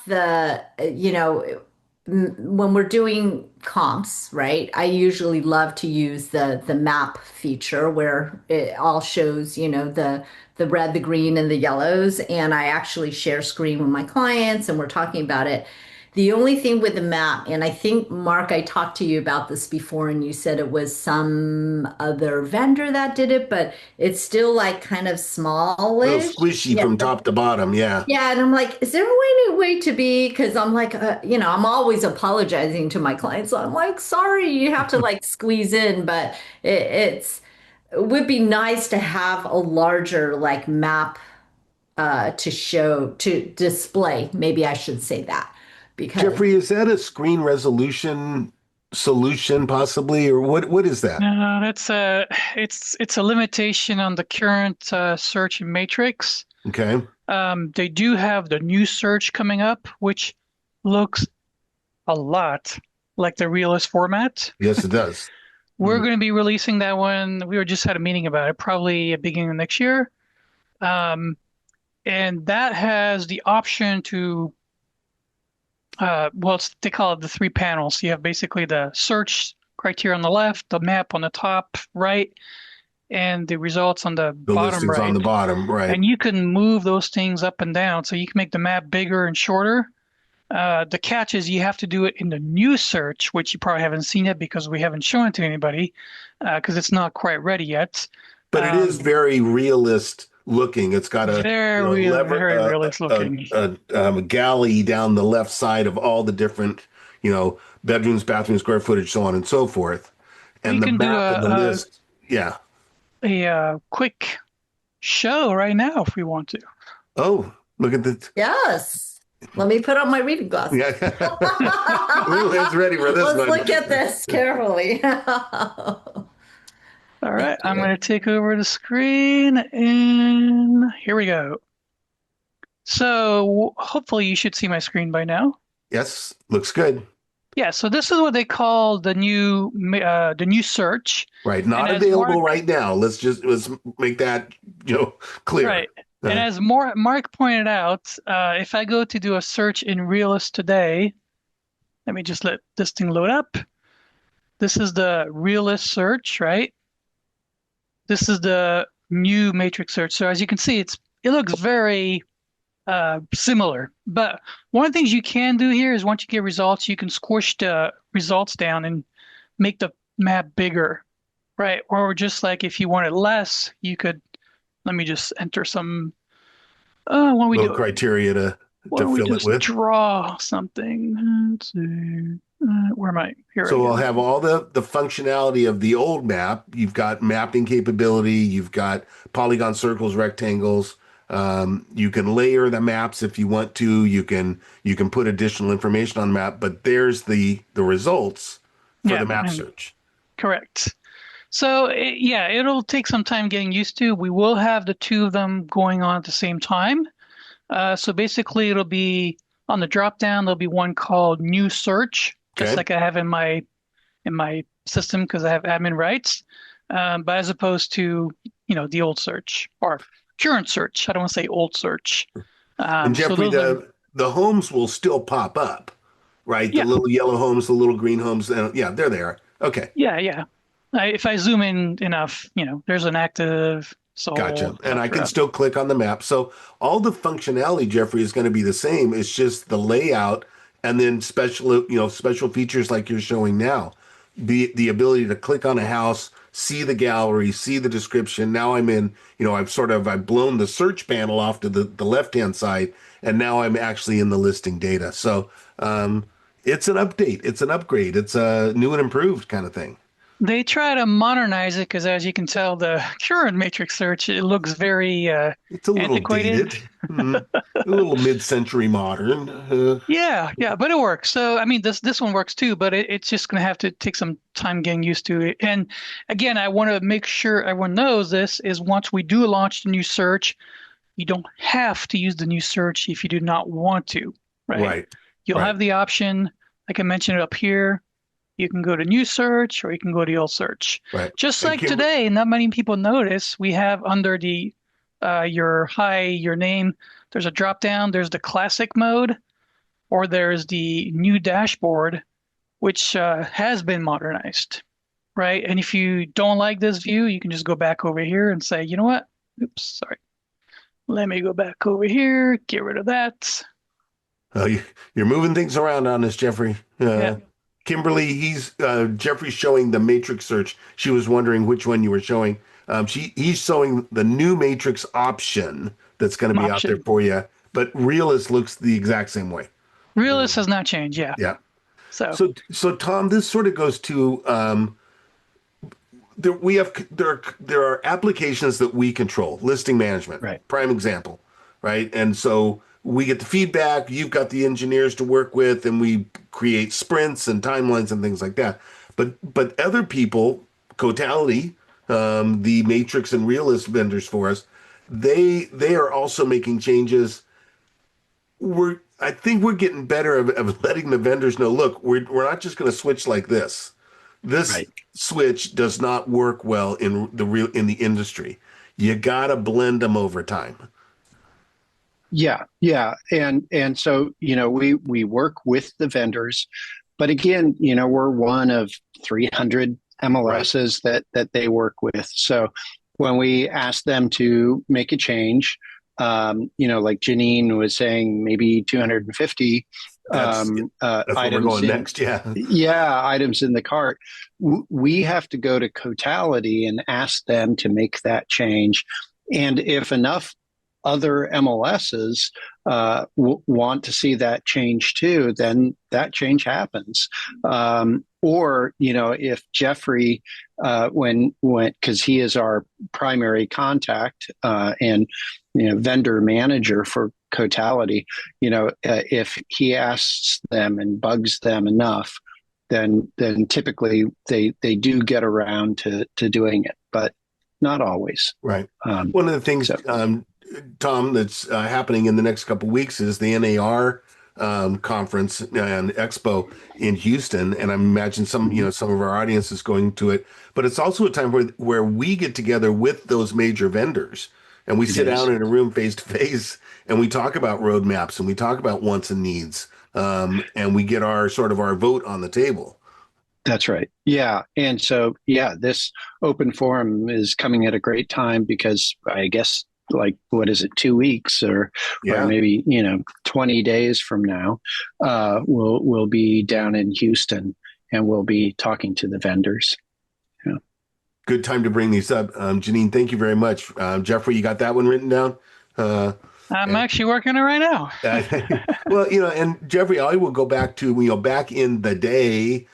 Speaker 5: when we're doing comps, right? I usually love to use the map feature where it all shows, the red, the green, and the yellows, and I actually share screen with my clients, and we're talking about it. The only thing with the map, and I think, Mark, I talked to you about this before, and you said it was some other vendor that did it, but it's still like kind of
Speaker 1: A little
Speaker 5: smallish.
Speaker 1: squishy
Speaker 5: Yeah.
Speaker 1: from top to bottom. Yeah.
Speaker 5: Yeah, and I'm like, is there a way to be? Because I'm like, I'm always apologizing to my clients. So I'm like, sorry, you have to like squeeze in, but it would be nice to have a larger like map to display. Maybe I should say that because
Speaker 1: Jeffrey, is that a screen resolution solution possibly, or what is that?
Speaker 2: No, it's a limitation on the current search matrix.
Speaker 1: Okay.
Speaker 2: They do have the new search coming up, which looks a lot like the realist format.
Speaker 1: Yes, it does.
Speaker 2: We're going to be releasing that one. We were just had a meeting about it, probably at the beginning of next year. Um, and that has the option to, they call it the three panels. You have basically the search criteria on the left, the map on the top right, and the results on the
Speaker 1: The
Speaker 2: bottom
Speaker 1: listings on
Speaker 2: right.
Speaker 1: the bottom, right?
Speaker 2: And you can move those things up and down. So you can make the map bigger and shorter. The catch is you have to do it in the new search, which you probably haven't seen yet because we haven't shown it to anybody because it's not quite ready yet.
Speaker 1: But it is
Speaker 2: Um,
Speaker 1: very realist looking. It's got a
Speaker 2: very realist looking.
Speaker 1: a galley down the left side of all the different bedrooms, bathrooms, square footage, so on and so forth.
Speaker 2: We
Speaker 1: And the
Speaker 2: can do
Speaker 1: map of the list, yeah.
Speaker 2: a quick show right now if we want to.
Speaker 1: Oh, look at the
Speaker 5: yes, let me put on my reading glasses.
Speaker 1: yeah. It's ready for this
Speaker 5: Let's
Speaker 1: one.
Speaker 5: look at this carefully.
Speaker 2: All right,
Speaker 5: Thank
Speaker 2: I'm
Speaker 5: you.
Speaker 2: going to take over the screen and here we go. So hopefully you should see my screen by now.
Speaker 1: Yes, looks good.
Speaker 2: Yeah, so this is what they call the new search.
Speaker 1: Right,
Speaker 2: And
Speaker 1: not
Speaker 2: as
Speaker 1: available
Speaker 2: Mark
Speaker 1: right now. Let's make that clear.
Speaker 2: Right. And as Mark pointed out, if I go to do a search in Realist today, let me just let this thing load up. This is the Realist search, right? This is the new matrix search. So as you can see, it looks very similar. But one of the things you can do here is once you get results, you can squish the results down and make the map bigger, right? Or just like if you wanted less, you could, let me just enter some, what do we
Speaker 1: Little
Speaker 2: do?
Speaker 1: criteria
Speaker 2: Why
Speaker 1: to
Speaker 2: don't we
Speaker 1: fill it
Speaker 2: just
Speaker 1: with.
Speaker 2: draw something? Let's see. Where am I? Here I
Speaker 1: So we'll
Speaker 2: go.
Speaker 1: have all the functionality of the old map. You've got mapping capability. You've got polygon circles, rectangles. You can layer the maps if you want to. You can put additional information on the map. But there's the results for
Speaker 2: Yeah,
Speaker 1: the map
Speaker 2: and
Speaker 1: search.
Speaker 2: correct. So yeah, it'll take some time getting used to. We will have the two of them going on at the same time. So basically, it'll be on the drop down. There'll be one called New Search, just
Speaker 1: Okay.
Speaker 2: like I have in my system because I have admin rights. But as opposed to the old search or current search. I don't want to say old search.
Speaker 1: And
Speaker 2: So
Speaker 1: Jeffrey,
Speaker 2: those are
Speaker 1: the homes will still pop up, right? The
Speaker 2: yeah,
Speaker 1: little yellow homes, the little green homes. Yeah, there they are. Okay.
Speaker 2: yeah. If I zoom in enough, there's an active,
Speaker 1: Gotcha.
Speaker 2: sold,
Speaker 1: And I can
Speaker 2: etc.
Speaker 1: still click on the map. So all the functionality, Jeffrey, is going to be the same. It's just the layout and then special features like you're showing now. The ability to click on a house, see the gallery, see the description. Now I'm in, I've blown the search panel off to the left-hand side, and now I'm actually in the listing data. So it's an update, it's an upgrade, it's a new and improved kind of thing.
Speaker 2: They try to modernize it because, as you can tell, the current matrix search, it looks very
Speaker 1: It's a little
Speaker 2: antiquated.
Speaker 1: dated, a little mid-century modern.
Speaker 2: Yeah, yeah, but it works. So, I mean, this one works too, but it's just going to have to take some time getting used to it. And again, I want to make sure everyone knows this is once we do launch the new search, you don't have to use the new search if you do not want to, right?
Speaker 1: Right,
Speaker 2: You'll
Speaker 1: right,
Speaker 2: have the option, like I mentioned up here, you can go to new search or you can go to old search.
Speaker 1: right.
Speaker 2: Just
Speaker 1: And
Speaker 2: like
Speaker 1: Kimber,
Speaker 2: today, not many people notice we have under the your name, there's a drop down, there's the classic mode, or there's the new dashboard, which has been modernized, right? And if you don't like this view, you can just go back over here and say, you know what? Oops, sorry. Let me go back over here, get rid of that.
Speaker 1: uh, you, you're moving things around on this, Jeffrey.
Speaker 2: Yeah,
Speaker 1: Kimberly, Jeffrey's showing the matrix search. She was wondering which one you were showing. He's showing the new matrix option that's going to be out there
Speaker 2: option.
Speaker 1: for you, but Realist looks the exact same way.
Speaker 2: Realist has not changed, yeah.
Speaker 1: Yeah.
Speaker 2: So,
Speaker 1: So Tom, this sort of goes to there are applications that we control, listing management,
Speaker 4: Right.
Speaker 1: prime example, right? And so we get the feedback, you've got the engineers to work with, and we create sprints and timelines and things like that. But other people, Cotality, the Matrix and Realist vendors for us, they are also making changes. I think we're getting better of letting the vendors know, look, we're not just going to switch like this. This
Speaker 4: Right.
Speaker 1: switch does not work well in the industry. You got to blend them over time.
Speaker 4: Yeah, yeah, and so we work with the vendors, but again, we're one of 300
Speaker 1: Right.
Speaker 4: MLSs that they work with. So when we ask them to make a change, like Janine was saying, maybe 250
Speaker 1: That's that's where we're
Speaker 4: items
Speaker 1: going
Speaker 4: in,
Speaker 1: next. Yeah.
Speaker 4: yeah, items in the cart. We have to go to Cotality and ask them to make that change. And if enough other MLSs want to see that change too, then that change happens. Or if Jeffrey, because he is our primary contact and vendor manager for Cotality, if he asks them and bugs them enough, then typically they do get around to doing it, but not always.
Speaker 1: Right. One of the things,
Speaker 4: So
Speaker 1: Tom, that's happening in the next couple of weeks is the NAR conference and expo in Houston, and I imagine some of our audience is going to it. But it's also a time where we get together with those major vendors, and we
Speaker 4: it
Speaker 1: sit down
Speaker 4: is.
Speaker 1: in a room face to face, and we talk about roadmaps, and we talk about wants and needs, and we get our vote on the table.
Speaker 4: That's right. Yeah. And so, yeah, this open forum is coming at a great time because I guess, like, what is it, 2 weeks or
Speaker 1: Yeah.
Speaker 4: maybe, 20 days from now, we'll be down in Houston and we'll be talking to the vendors. Yeah.
Speaker 1: Good time to bring these up. Janine, thank you very much. Jeffrey, you got that one written down?
Speaker 2: I'm
Speaker 1: And
Speaker 2: actually working it right now.
Speaker 1: well, and Jeffrey, I will go back to, back in the day,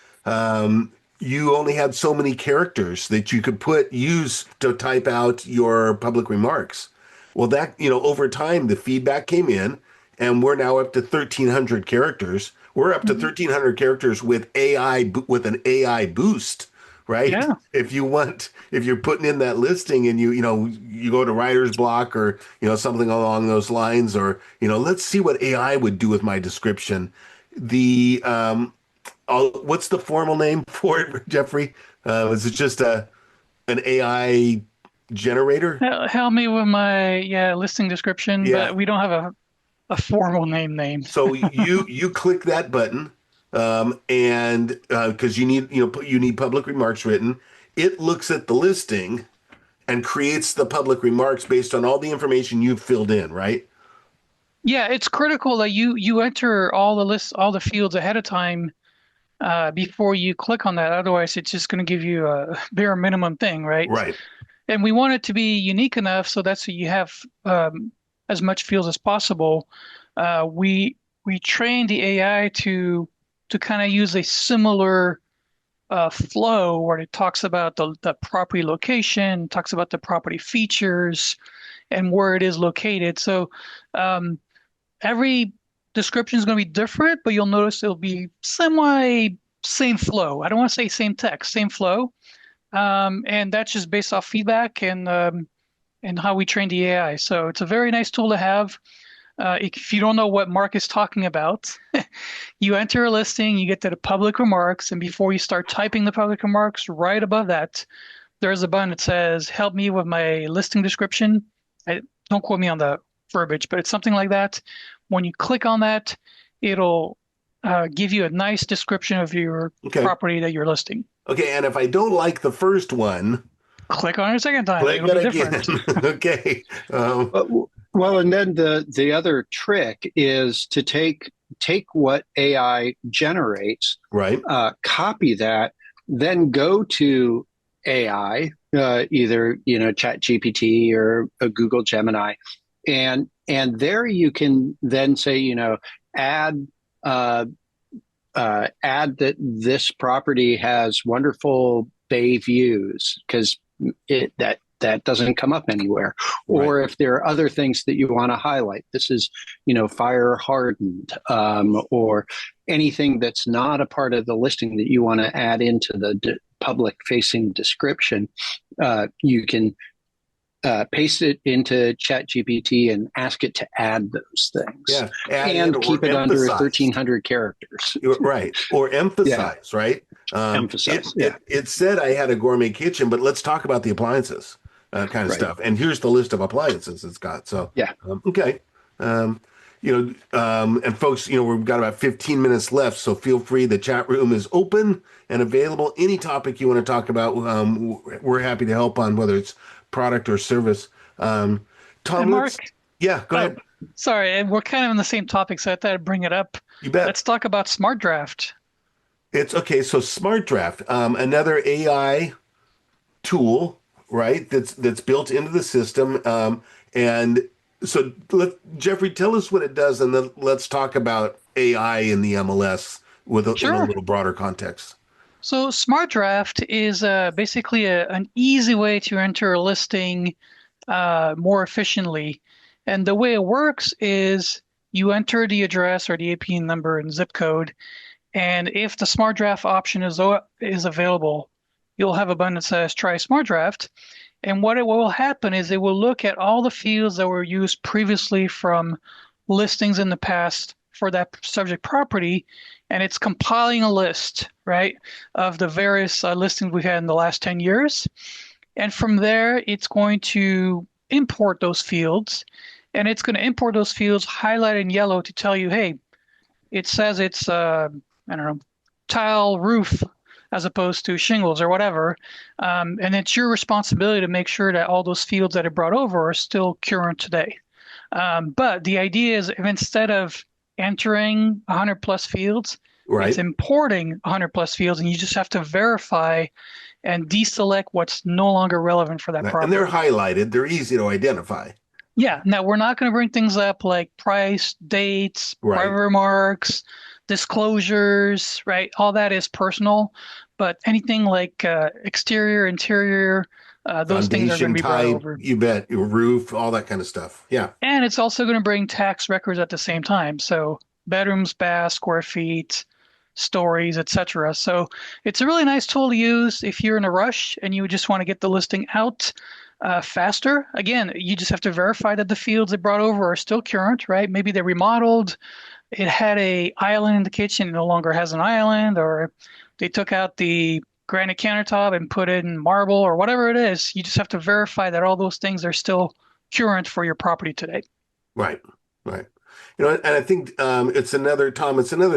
Speaker 1: you only had so many characters that you could use to type out your public remarks. Well, over time, the feedback came in, and we're now up to 1,300 characters. We're up to
Speaker 2: Mhm.
Speaker 1: 1,300 characters with with an AI boost, right?
Speaker 2: Yeah.
Speaker 1: If you're putting in that listing and you go to writer's block or something along those lines, or let's see what AI would do with my description. The what's the formal name for it, Jeffrey? Is it just an AI generator?
Speaker 2: Help me with my listing description,
Speaker 1: Yeah.
Speaker 2: but we don't have a formal name.
Speaker 1: So you click that button, and because you need public remarks written, it looks at the listing and creates the public remarks based on all the information you've filled in, right?
Speaker 2: Yeah, it's critical that you enter all the fields ahead of time before you click on that. Otherwise, it's just going to give you a bare minimum thing, right?
Speaker 1: Right.
Speaker 2: And we want it to be unique enough so that's so you have as much fields as possible. We train the AI to kind of use a similar flow where it talks about the property location, talks about the property features, and where it is located. So um, every description is going to be different, but you'll notice it'll be semi same flow. I don't want to say same text, same flow. And that's just based off feedback and how we train the AI. So it's a very nice tool to have. If you don't know what Mark is talking about, you enter a listing, you get to the public remarks, and before you start typing the public remarks, right above that, there's a button that says, "Help me with my listing description." Don't quote me on the verbiage, but it's something like that. When you click on that, it'll give you a nice description of your
Speaker 1: Okay.
Speaker 2: property that you're listing.
Speaker 1: Okay. And if I don't like the first one,
Speaker 2: Click on it a second time.
Speaker 1: click
Speaker 2: It'll
Speaker 1: it
Speaker 2: be
Speaker 1: again.
Speaker 2: different.
Speaker 1: Okay.
Speaker 4: Well, and then the other trick is to take what AI generates,
Speaker 1: Right.
Speaker 4: copy that, then go to AI, either Chat GPT or a Google Gemini, and there you can then say, add uh, add that this property has wonderful bay views, because that doesn't come up anywhere.
Speaker 1: Right.
Speaker 4: Or if there are other things that you want to highlight, this is, fire hardened, or anything that's not a part of the listing that you want to add into the public facing description, you can paste it into Chat GPT and ask it to add those things.
Speaker 1: Yeah.
Speaker 4: And keep it under 1,300 characters.
Speaker 1: Right. Or emphasize, right?
Speaker 4: Emphasize.
Speaker 1: It said I had a gourmet kitchen, but let's talk about the appliances kind of
Speaker 4: Right.
Speaker 1: stuff. And here's the list of appliances it's got. So,
Speaker 4: Yeah.
Speaker 1: Okay. And folks, we've got about 15 minutes left, so feel free. The chat room is open and available. Any topic you want to talk about, we're happy to help on, whether it's product or service. Tom,
Speaker 2: Mark,
Speaker 1: yeah, go ahead.
Speaker 2: sorry, and we're kind of on the same topic, so I thought I'd bring it up.
Speaker 1: You bet.
Speaker 2: Let's talk about Smart Draft.
Speaker 1: It's okay. So Smart Draft, another AI tool, right? That's built into the system. And so Jeffrey, tell us what it does, and then let's talk about AI in the MLS in a
Speaker 2: Sure.
Speaker 1: little broader context.
Speaker 2: So Smart Draft is basically an easy way to enter a listing more efficiently. And the way it works is you enter the address or the AP number and zip code, and if the Smart Draft option is available, you'll have a button that says Try Smart Draft. And what will happen is it will look at all the fields that were used previously from listings in the past for that subject property, and it's compiling a list, right, of the various listings we've had in the last 10 years. And from there, it's going to import those fields, and it's going to import those fields highlighted in yellow to tell you, hey, it says it's, I don't know, tile roof as opposed to shingles or whatever. And it's your responsibility to make sure that all those fields that it brought over are still current today. But the idea is if instead of entering 100 plus fields,
Speaker 1: Right.
Speaker 2: it's importing 100 plus fields, and you just have to verify and deselect what's no longer relevant for that property.
Speaker 1: And they're highlighted. They're easy to identify.
Speaker 2: Yeah. Now, we're not going to bring things up like price, dates,
Speaker 1: Right.
Speaker 2: private remarks, disclosures, right? All that is personal, but anything like exterior, interior, those things are going to be brought
Speaker 1: type,
Speaker 2: over.
Speaker 1: you bet, your roof, all that kind of stuff. Yeah.
Speaker 2: And it's also going to bring tax records at the same time. So bedrooms, baths, square feet, stories, etc. So it's a really nice tool to use if you're in a rush and you just want to get the listing out faster. Again, you just have to verify that the fields they brought over are still current, right? Maybe they remodeled, it had a island in the kitchen, it no longer has an island, or they took out the granite countertop and put in marble or whatever it is. You just have to verify that all those things are still current for your property today.
Speaker 1: Right. Right. And I think it's another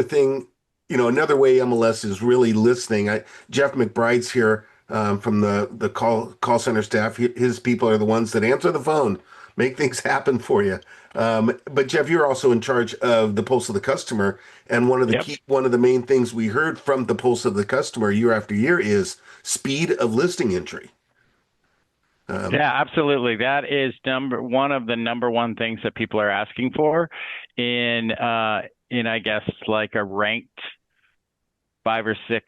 Speaker 1: thing, another way MLS is really listening. Jeff McBride's here from the call center staff. His people are the ones that answer the phone. make things happen for you. But Jeff, you're also in charge of the pulse of the customer, and
Speaker 6: Yep.
Speaker 1: one of the main things we heard from the pulse of the customer year after year is speed of listing entry.
Speaker 6: Yeah, absolutely. That is one of the number one things that people are asking for in I guess like a ranked 5 or 6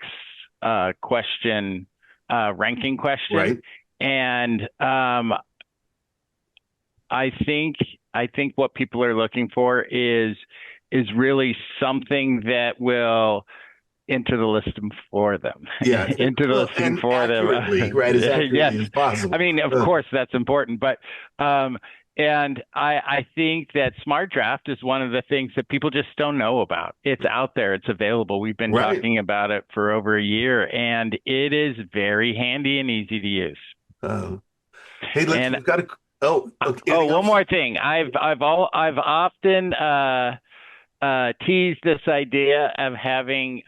Speaker 6: question ranking question.
Speaker 1: Right.
Speaker 6: And I think what people are looking for is really something that will enter the listing for them.
Speaker 1: Yeah.
Speaker 6: Enter the
Speaker 1: Well,
Speaker 6: listing
Speaker 1: and
Speaker 6: for
Speaker 1: accurately,
Speaker 6: them.
Speaker 1: right? As
Speaker 6: Yes.
Speaker 1: accurately as possible.
Speaker 6: I mean, of course, that's important, but and I think that Smart Draft is one of the things that people just don't know about. It's out there. It's available. We've been
Speaker 1: Right.
Speaker 6: talking about it for over a year, and it is very handy and easy to use.
Speaker 1: Hey,
Speaker 6: And
Speaker 1: we've got to. Oh, okay, anything
Speaker 6: one
Speaker 1: else?
Speaker 6: more thing. I've often teased this idea of having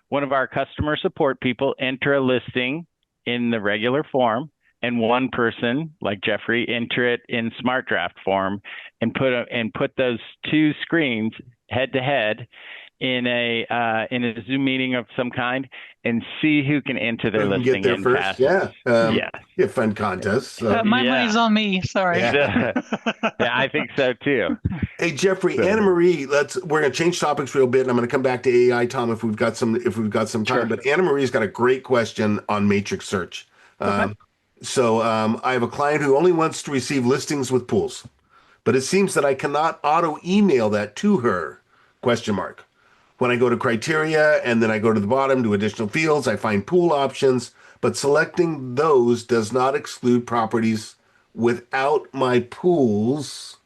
Speaker 6: one of our customer support people enter a listing in the regular form, and one person like Jeffrey enter it in Smart Draft form, and put those 2 screens head to head in a Zoom meeting of some kind, and see who can enter their
Speaker 1: Who can get
Speaker 6: listing
Speaker 1: there
Speaker 6: in
Speaker 1: first?
Speaker 6: fast.
Speaker 1: Yeah.
Speaker 6: Yeah.
Speaker 1: Yeah, fun contests.
Speaker 2: My
Speaker 6: Yeah.
Speaker 2: money's on me. Sorry.
Speaker 1: Yeah.
Speaker 6: Yeah, I think so too.
Speaker 1: Hey Jeffrey,
Speaker 6: So,
Speaker 1: Anna Marie, we're gonna change topics real bit, and I'm gonna come back to AI, Tom, if we've got some time.
Speaker 4: Sure.
Speaker 1: But Anna Marie's got a great question on matrix search.
Speaker 2: Okay.
Speaker 1: I have a client who only wants to receive listings with pools, but it seems that I cannot auto email that to her? Question mark. When I go to criteria and then I go to the bottom to additional fields, I find pool options, but selecting those does not exclude properties without my pools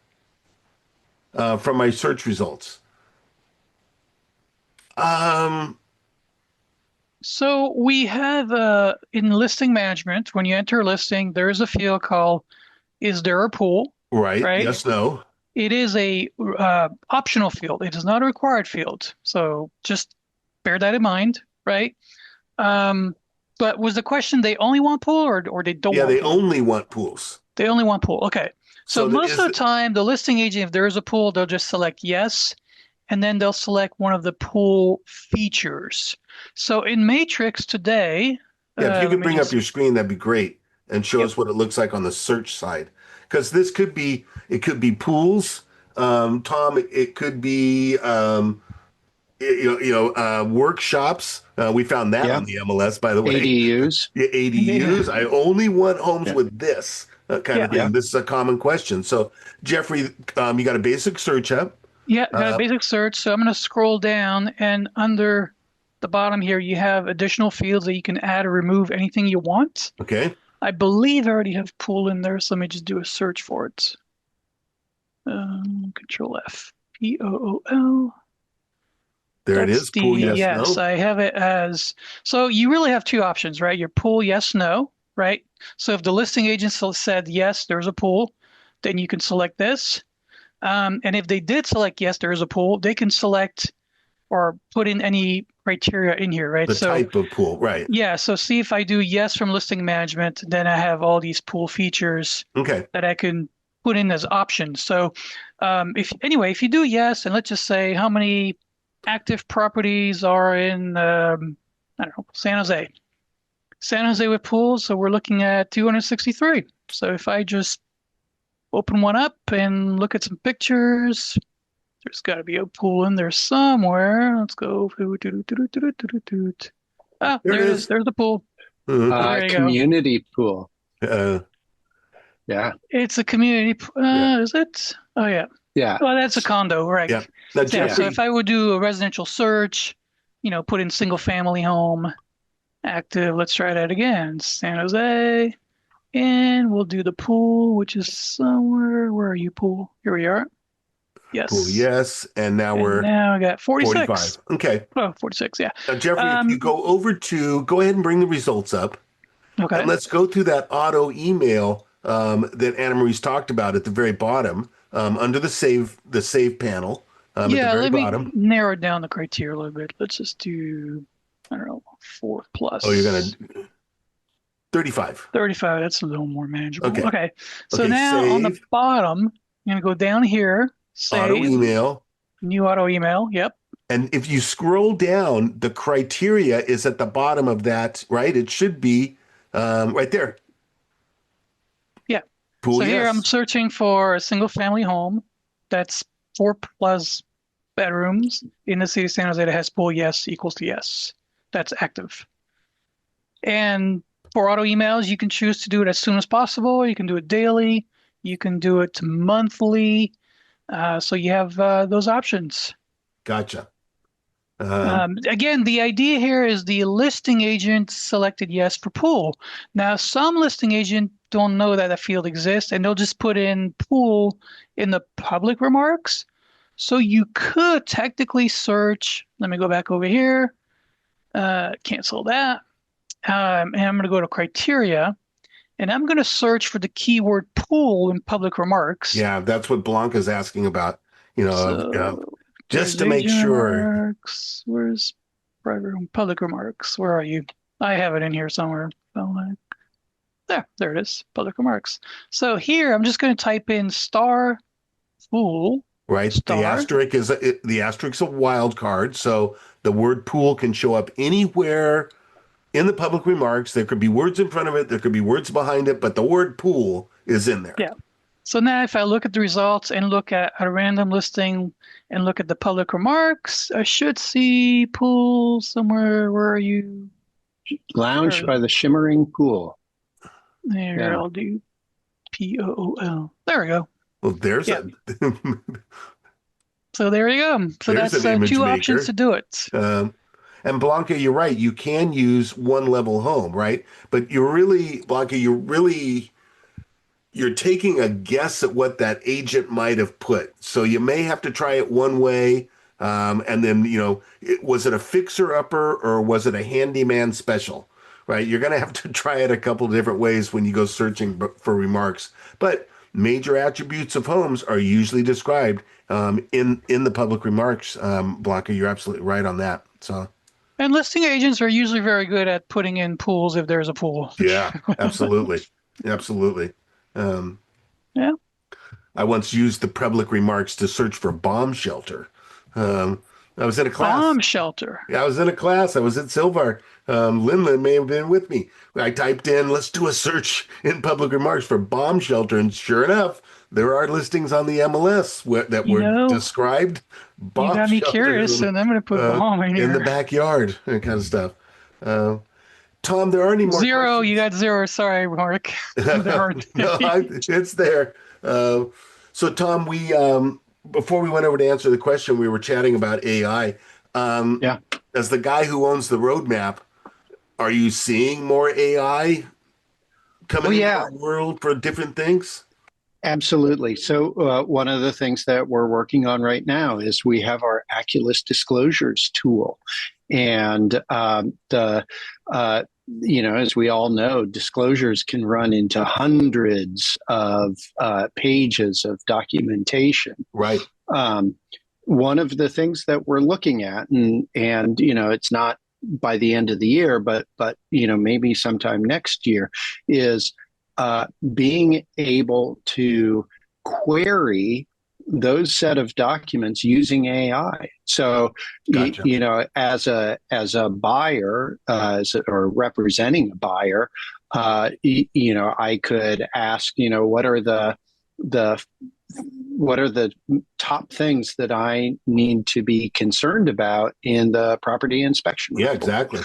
Speaker 1: from my search results. Um,
Speaker 2: So we have in listing management, when you enter a listing, there is a field called "Is there a pool?"
Speaker 1: right.
Speaker 2: Right?
Speaker 1: Yes, no.
Speaker 2: It is a optional field. It is not a required field. So just bear that in mind, right? Um, but was the question they only want pool or they don't
Speaker 1: Yeah,
Speaker 2: want
Speaker 1: they
Speaker 2: pool?
Speaker 1: only want pools.
Speaker 2: They only want pool. Okay. So
Speaker 1: So
Speaker 2: most of the time, the listing agent, if there is a pool, they'll just select yes, and then they'll select one of the pool features. So in Matrix today,
Speaker 1: yeah, if you
Speaker 2: let
Speaker 1: could
Speaker 2: me
Speaker 1: bring up
Speaker 2: just,
Speaker 1: your screen, that'd be great, and show
Speaker 2: yep.
Speaker 1: us what it looks like on the search side. Because it could be pools, Tom. It could be workshops. We found that on
Speaker 4: Yep.
Speaker 1: the MLS, by the way.
Speaker 4: ADUs.
Speaker 1: The
Speaker 2: Yeah.
Speaker 1: ADUs. I only want homes
Speaker 4: Yeah.
Speaker 1: with this kind of
Speaker 2: Yeah.
Speaker 1: thing.
Speaker 4: Yeah.
Speaker 1: This is a common question. So, Jeffrey, you got a basic search up.
Speaker 2: Yeah, got a
Speaker 1: Uh,
Speaker 2: basic search. So I'm going to scroll down and under the bottom here, you have additional fields that you can add or remove anything you want.
Speaker 1: okay,
Speaker 2: I believe I already have pool in there, so let me just do a search for it. Control F, POOL.
Speaker 1: there it
Speaker 2: That's
Speaker 1: is.
Speaker 2: the,
Speaker 1: Pool, yes,
Speaker 2: yes,
Speaker 1: no.
Speaker 2: I have it as, so you really have 2 options, right? Your pool, yes, no, right? So if the listing agent said, yes, there's a pool, then you can select this. And if they did select, yes, there is a pool, they can select or put in any criteria in here, right?
Speaker 1: The
Speaker 2: So
Speaker 1: type of pool, right?
Speaker 2: yeah, so see if I do yes from listing management, then I have all these pool features
Speaker 1: Okay,
Speaker 2: that I can put in as options. So if you do yes, and let's just say how many active properties are in I don't know, San Jose. San Jose with pools, so we're looking at 263. So if I just open one up and look at some pictures, there's got to be a pool in there somewhere. Let's go. Ah,
Speaker 1: there it
Speaker 2: there it is.
Speaker 1: is.
Speaker 2: There's the pool.
Speaker 1: Mhm.
Speaker 2: So there you go.
Speaker 4: Community pool.
Speaker 1: Uh,
Speaker 4: Yeah.
Speaker 2: It's a community.
Speaker 1: yeah,
Speaker 2: Is it? Oh yeah.
Speaker 4: Yeah.
Speaker 2: Well, that's a condo, right?
Speaker 1: yeah. Now,
Speaker 2: So, yeah. So
Speaker 1: Jeffrey,
Speaker 2: if I would do a residential search, put in single family home, active. Let's try that again. San Jose, and we'll do the pool, which is somewhere. Where are you, pool? Here we are.
Speaker 1: pool,
Speaker 2: Yes.
Speaker 1: yes, and now
Speaker 2: And
Speaker 1: we're
Speaker 2: now I got 46.
Speaker 1: 45. Okay.
Speaker 2: Oh, 46. Yeah.
Speaker 1: Now, Jeffrey, if you
Speaker 2: Um.
Speaker 1: go ahead and bring the results up, and
Speaker 2: Okay.
Speaker 1: let's go through that auto email that Anna Marie's talked about at the very bottom, under the save panel, at the
Speaker 2: Yeah.
Speaker 1: very
Speaker 2: Let me
Speaker 1: bottom.
Speaker 2: narrow down the criteria a little bit. Let's just do, I don't know, 4
Speaker 1: Oh, you're gonna
Speaker 2: plus.
Speaker 1: 35.
Speaker 2: 35. That's a little more manageable.
Speaker 1: Okay.
Speaker 2: Okay. So
Speaker 1: Okay.
Speaker 2: now on the
Speaker 1: Save.
Speaker 2: bottom, I'm going to go down here,
Speaker 1: Auto
Speaker 2: save,
Speaker 1: email.
Speaker 2: new auto email. Yep.
Speaker 1: And if you scroll down, the criteria is at the bottom of that, right? It should be right there.
Speaker 2: Yeah.
Speaker 1: Pool,
Speaker 2: So here I'm
Speaker 1: yes.
Speaker 2: searching for a single family home that's 4+ bedrooms in the city of San Jose that has pool, yes, equals to yes. That's active. And for auto emails, you can choose to do it as soon as possible. You can do it daily. You can do it monthly. So you have those options.
Speaker 1: Gotcha.
Speaker 2: Again, the idea here is the listing agent selected yes for pool. Now, some listing agent don't know that a field exists, and they'll just put in pool in the public remarks. So you could technically search. Let me go back over here. Cancel that. And I'm going to go to criteria, and I'm going to search for the keyword pool in public remarks.
Speaker 1: Yeah, that's what Blanca's asking about,
Speaker 2: So
Speaker 1: just
Speaker 2: there's
Speaker 1: to make
Speaker 2: agent
Speaker 1: sure.
Speaker 2: remarks. Where's private room? Public remarks. Where are you? I have it in here somewhere. There it is. Public remarks. So here I'm just going to type in star pool
Speaker 1: Right?
Speaker 2: star.
Speaker 1: The asterisks a wild card, so the word pool can show up anywhere in the public remarks. There could be words in front of it, there could be words behind it, but the word pool is in there.
Speaker 2: Yeah. So now if I look at the results and look at a random listing and look at the public remarks, I should see pool somewhere. Where are you?
Speaker 4: Lounge by the shimmering pool.
Speaker 2: There,
Speaker 4: Yeah.
Speaker 2: I'll do POOL. There we go.
Speaker 1: Well, there's
Speaker 2: Yeah. So there you go. So
Speaker 1: There's
Speaker 2: that's
Speaker 1: an image
Speaker 2: two
Speaker 1: maker.
Speaker 2: options to do it.
Speaker 1: And Blanca, you're right. You can use one level home, right? But Blanca, you're taking a guess at what that agent might have put. So you may have to try it one way. And then, was it a fixer upper or was it a handyman special, right? You're going to have to try it a couple of different ways when you go searching for remarks. But major attributes of homes are usually described in the public remarks. Blanca, you're absolutely right on that. So.
Speaker 2: And listing agents are usually very good at putting in pools if there's a pool.
Speaker 1: Yeah, absolutely. Absolutely. Um,
Speaker 2: Yeah.
Speaker 1: I once used the public remarks to search for bomb shelter. I was in a class.
Speaker 2: Bomb shelter.
Speaker 1: Yeah, I was in a class. I was at Silvar. Linlin may have been with me. I typed in, let's do a search in public remarks for bomb shelter. And sure enough, there are listings on the MLS that were described.
Speaker 2: You got me curious, and I'm going to put bomb in here.
Speaker 1: In the backyard, that kind of stuff. Tom, there aren't any more
Speaker 2: zero.
Speaker 1: questions.
Speaker 2: You got 0. Sorry, Mark.
Speaker 1: It's there. So, Tom, we before we went over to answer the question, we were chatting about AI.
Speaker 4: Yeah.
Speaker 1: As the guy who owns the roadmap, are you seeing more AI coming into our world for different things?
Speaker 4: Absolutely. So one of the things that we're working on right now is we have our Aculus disclosures tool. And as we all know, disclosures can run into hundreds of pages of documentation.
Speaker 1: Right.
Speaker 4: One of the things that we're looking at, and it's not by the end of the year, but maybe sometime next year, is being able to query those set of documents using AI. So,
Speaker 1: Gotcha.
Speaker 4: as a buyer, or representing a buyer, I could ask, what are the top things that I need to be concerned about in the property inspection report?
Speaker 1: Exactly.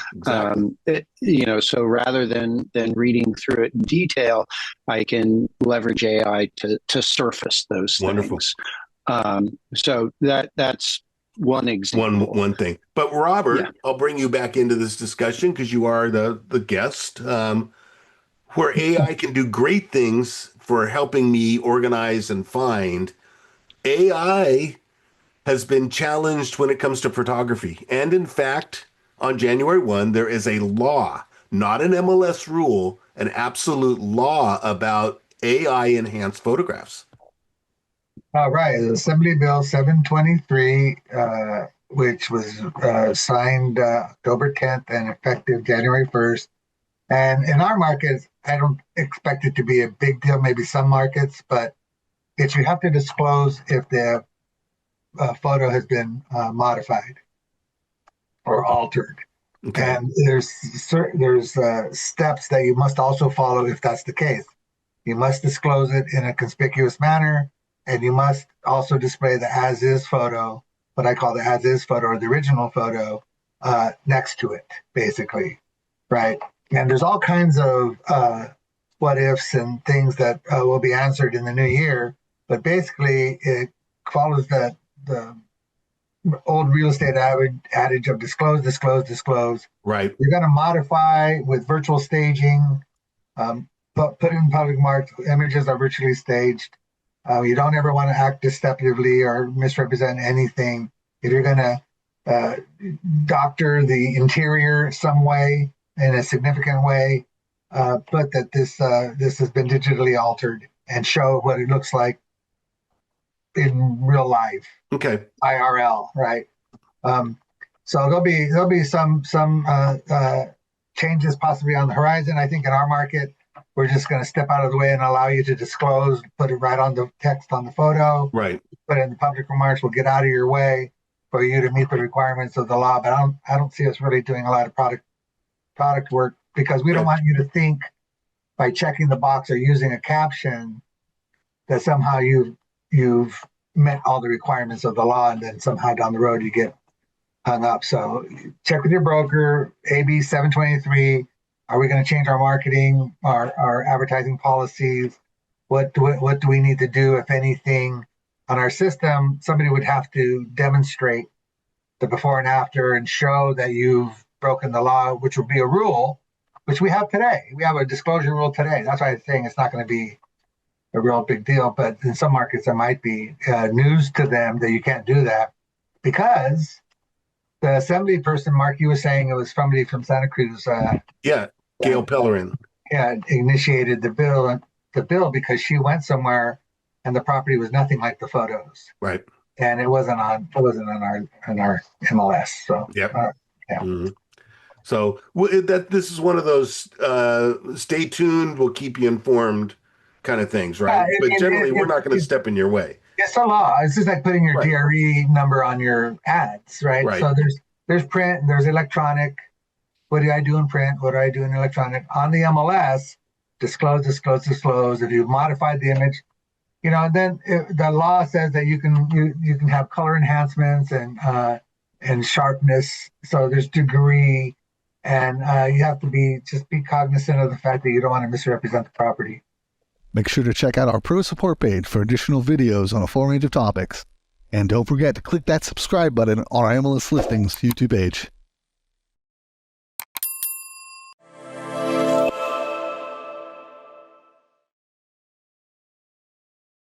Speaker 4: So rather than reading through it in detail, I can leverage AI to surface those things. So that's one example.
Speaker 1: One thing. But Robert, I'll bring you back into this discussion because you are the guest. Where AI can do great things for helping me organize and find, AI has been challenged when it comes to photography. And in fact, on January 1, there is a law, not an MLS rule, an absolute law about AI enhanced photographs.
Speaker 3: All right. Assembly Bill 723, which was signed October 10th and effective January 1st, And in our markets, I don't expect it to be a big deal, maybe some markets, but it's you have to disclose if the photo has been modified or altered.
Speaker 1: Okay.
Speaker 3: And there's steps that you must also follow if that's the case. You must disclose it in a conspicuous manner, and you must also display the as-is photo, what I call the as-is photo or the original photo, next to it, basically, right? And there's all kinds of what ifs and things that will be answered in the new year, but basically it follows the old real estate adage of disclose, disclose, disclose.
Speaker 1: Right.
Speaker 3: You're going to modify with virtual staging, put in public marks. Images are virtually staged. You don't ever want to act deceptively or misrepresent anything. If you're going to doctor the interior some way in a significant way, put that this has been digitally altered and show what it looks like in real life.
Speaker 1: Okay.
Speaker 3: IRL, right? So there'll be some changes possibly on the horizon. I think in our market, we're just going to step out of the way and allow you to disclose, put it right on the text on the photo,
Speaker 1: Right.
Speaker 3: put it in the public remarks. We'll get out of your way for you to meet the requirements of the law. But I don't see us really doing a lot of product work because we don't want you to think by checking the box or using a caption that somehow you've met all the requirements of the law, and then somehow down the road you get hung up. So check with your broker, AB 723. Are we going to change our marketing, our advertising policies? What do we need to do, if anything, on our system? Somebody would have to demonstrate the before and after and show that you've broken the law, which would be a rule, which we have today. We have a disclosure rule today. That's why I'm saying it's not going to be a real big deal, but in some markets there might be news to them that you can't do that because the assembly person, Mark, you were saying it was somebody from Santa Cruz.
Speaker 1: Yeah, Gail Pellerin.
Speaker 3: Yeah, initiated the bill because she went somewhere and the property was nothing like the photos,
Speaker 1: Right.
Speaker 3: and it wasn't on our MLS. So
Speaker 1: Yep.
Speaker 3: yeah.
Speaker 1: Mm-hmm. So that this is one of those stay tuned, we'll keep you informed kind of things, right?
Speaker 3: Yeah,
Speaker 1: but generally, we're not going to step in your way.
Speaker 3: It's a law. It's just like putting your
Speaker 1: Right.
Speaker 3: DRE number on your ads, right?
Speaker 1: Right.
Speaker 3: So there's print, and there's electronic. What do I do in print? What do I do in electronic? On the MLS, disclose, disclose, disclose. If you've modified the image, then the law says that you can have color enhancements and sharpness. So there's degree, and you have to be cognizant of the fact that you don't want to misrepresent the property.
Speaker 7: Make sure to check out our pro support page for additional videos on a full range of topics. And don't forget to click that subscribe button on our MLS Listings YouTube page.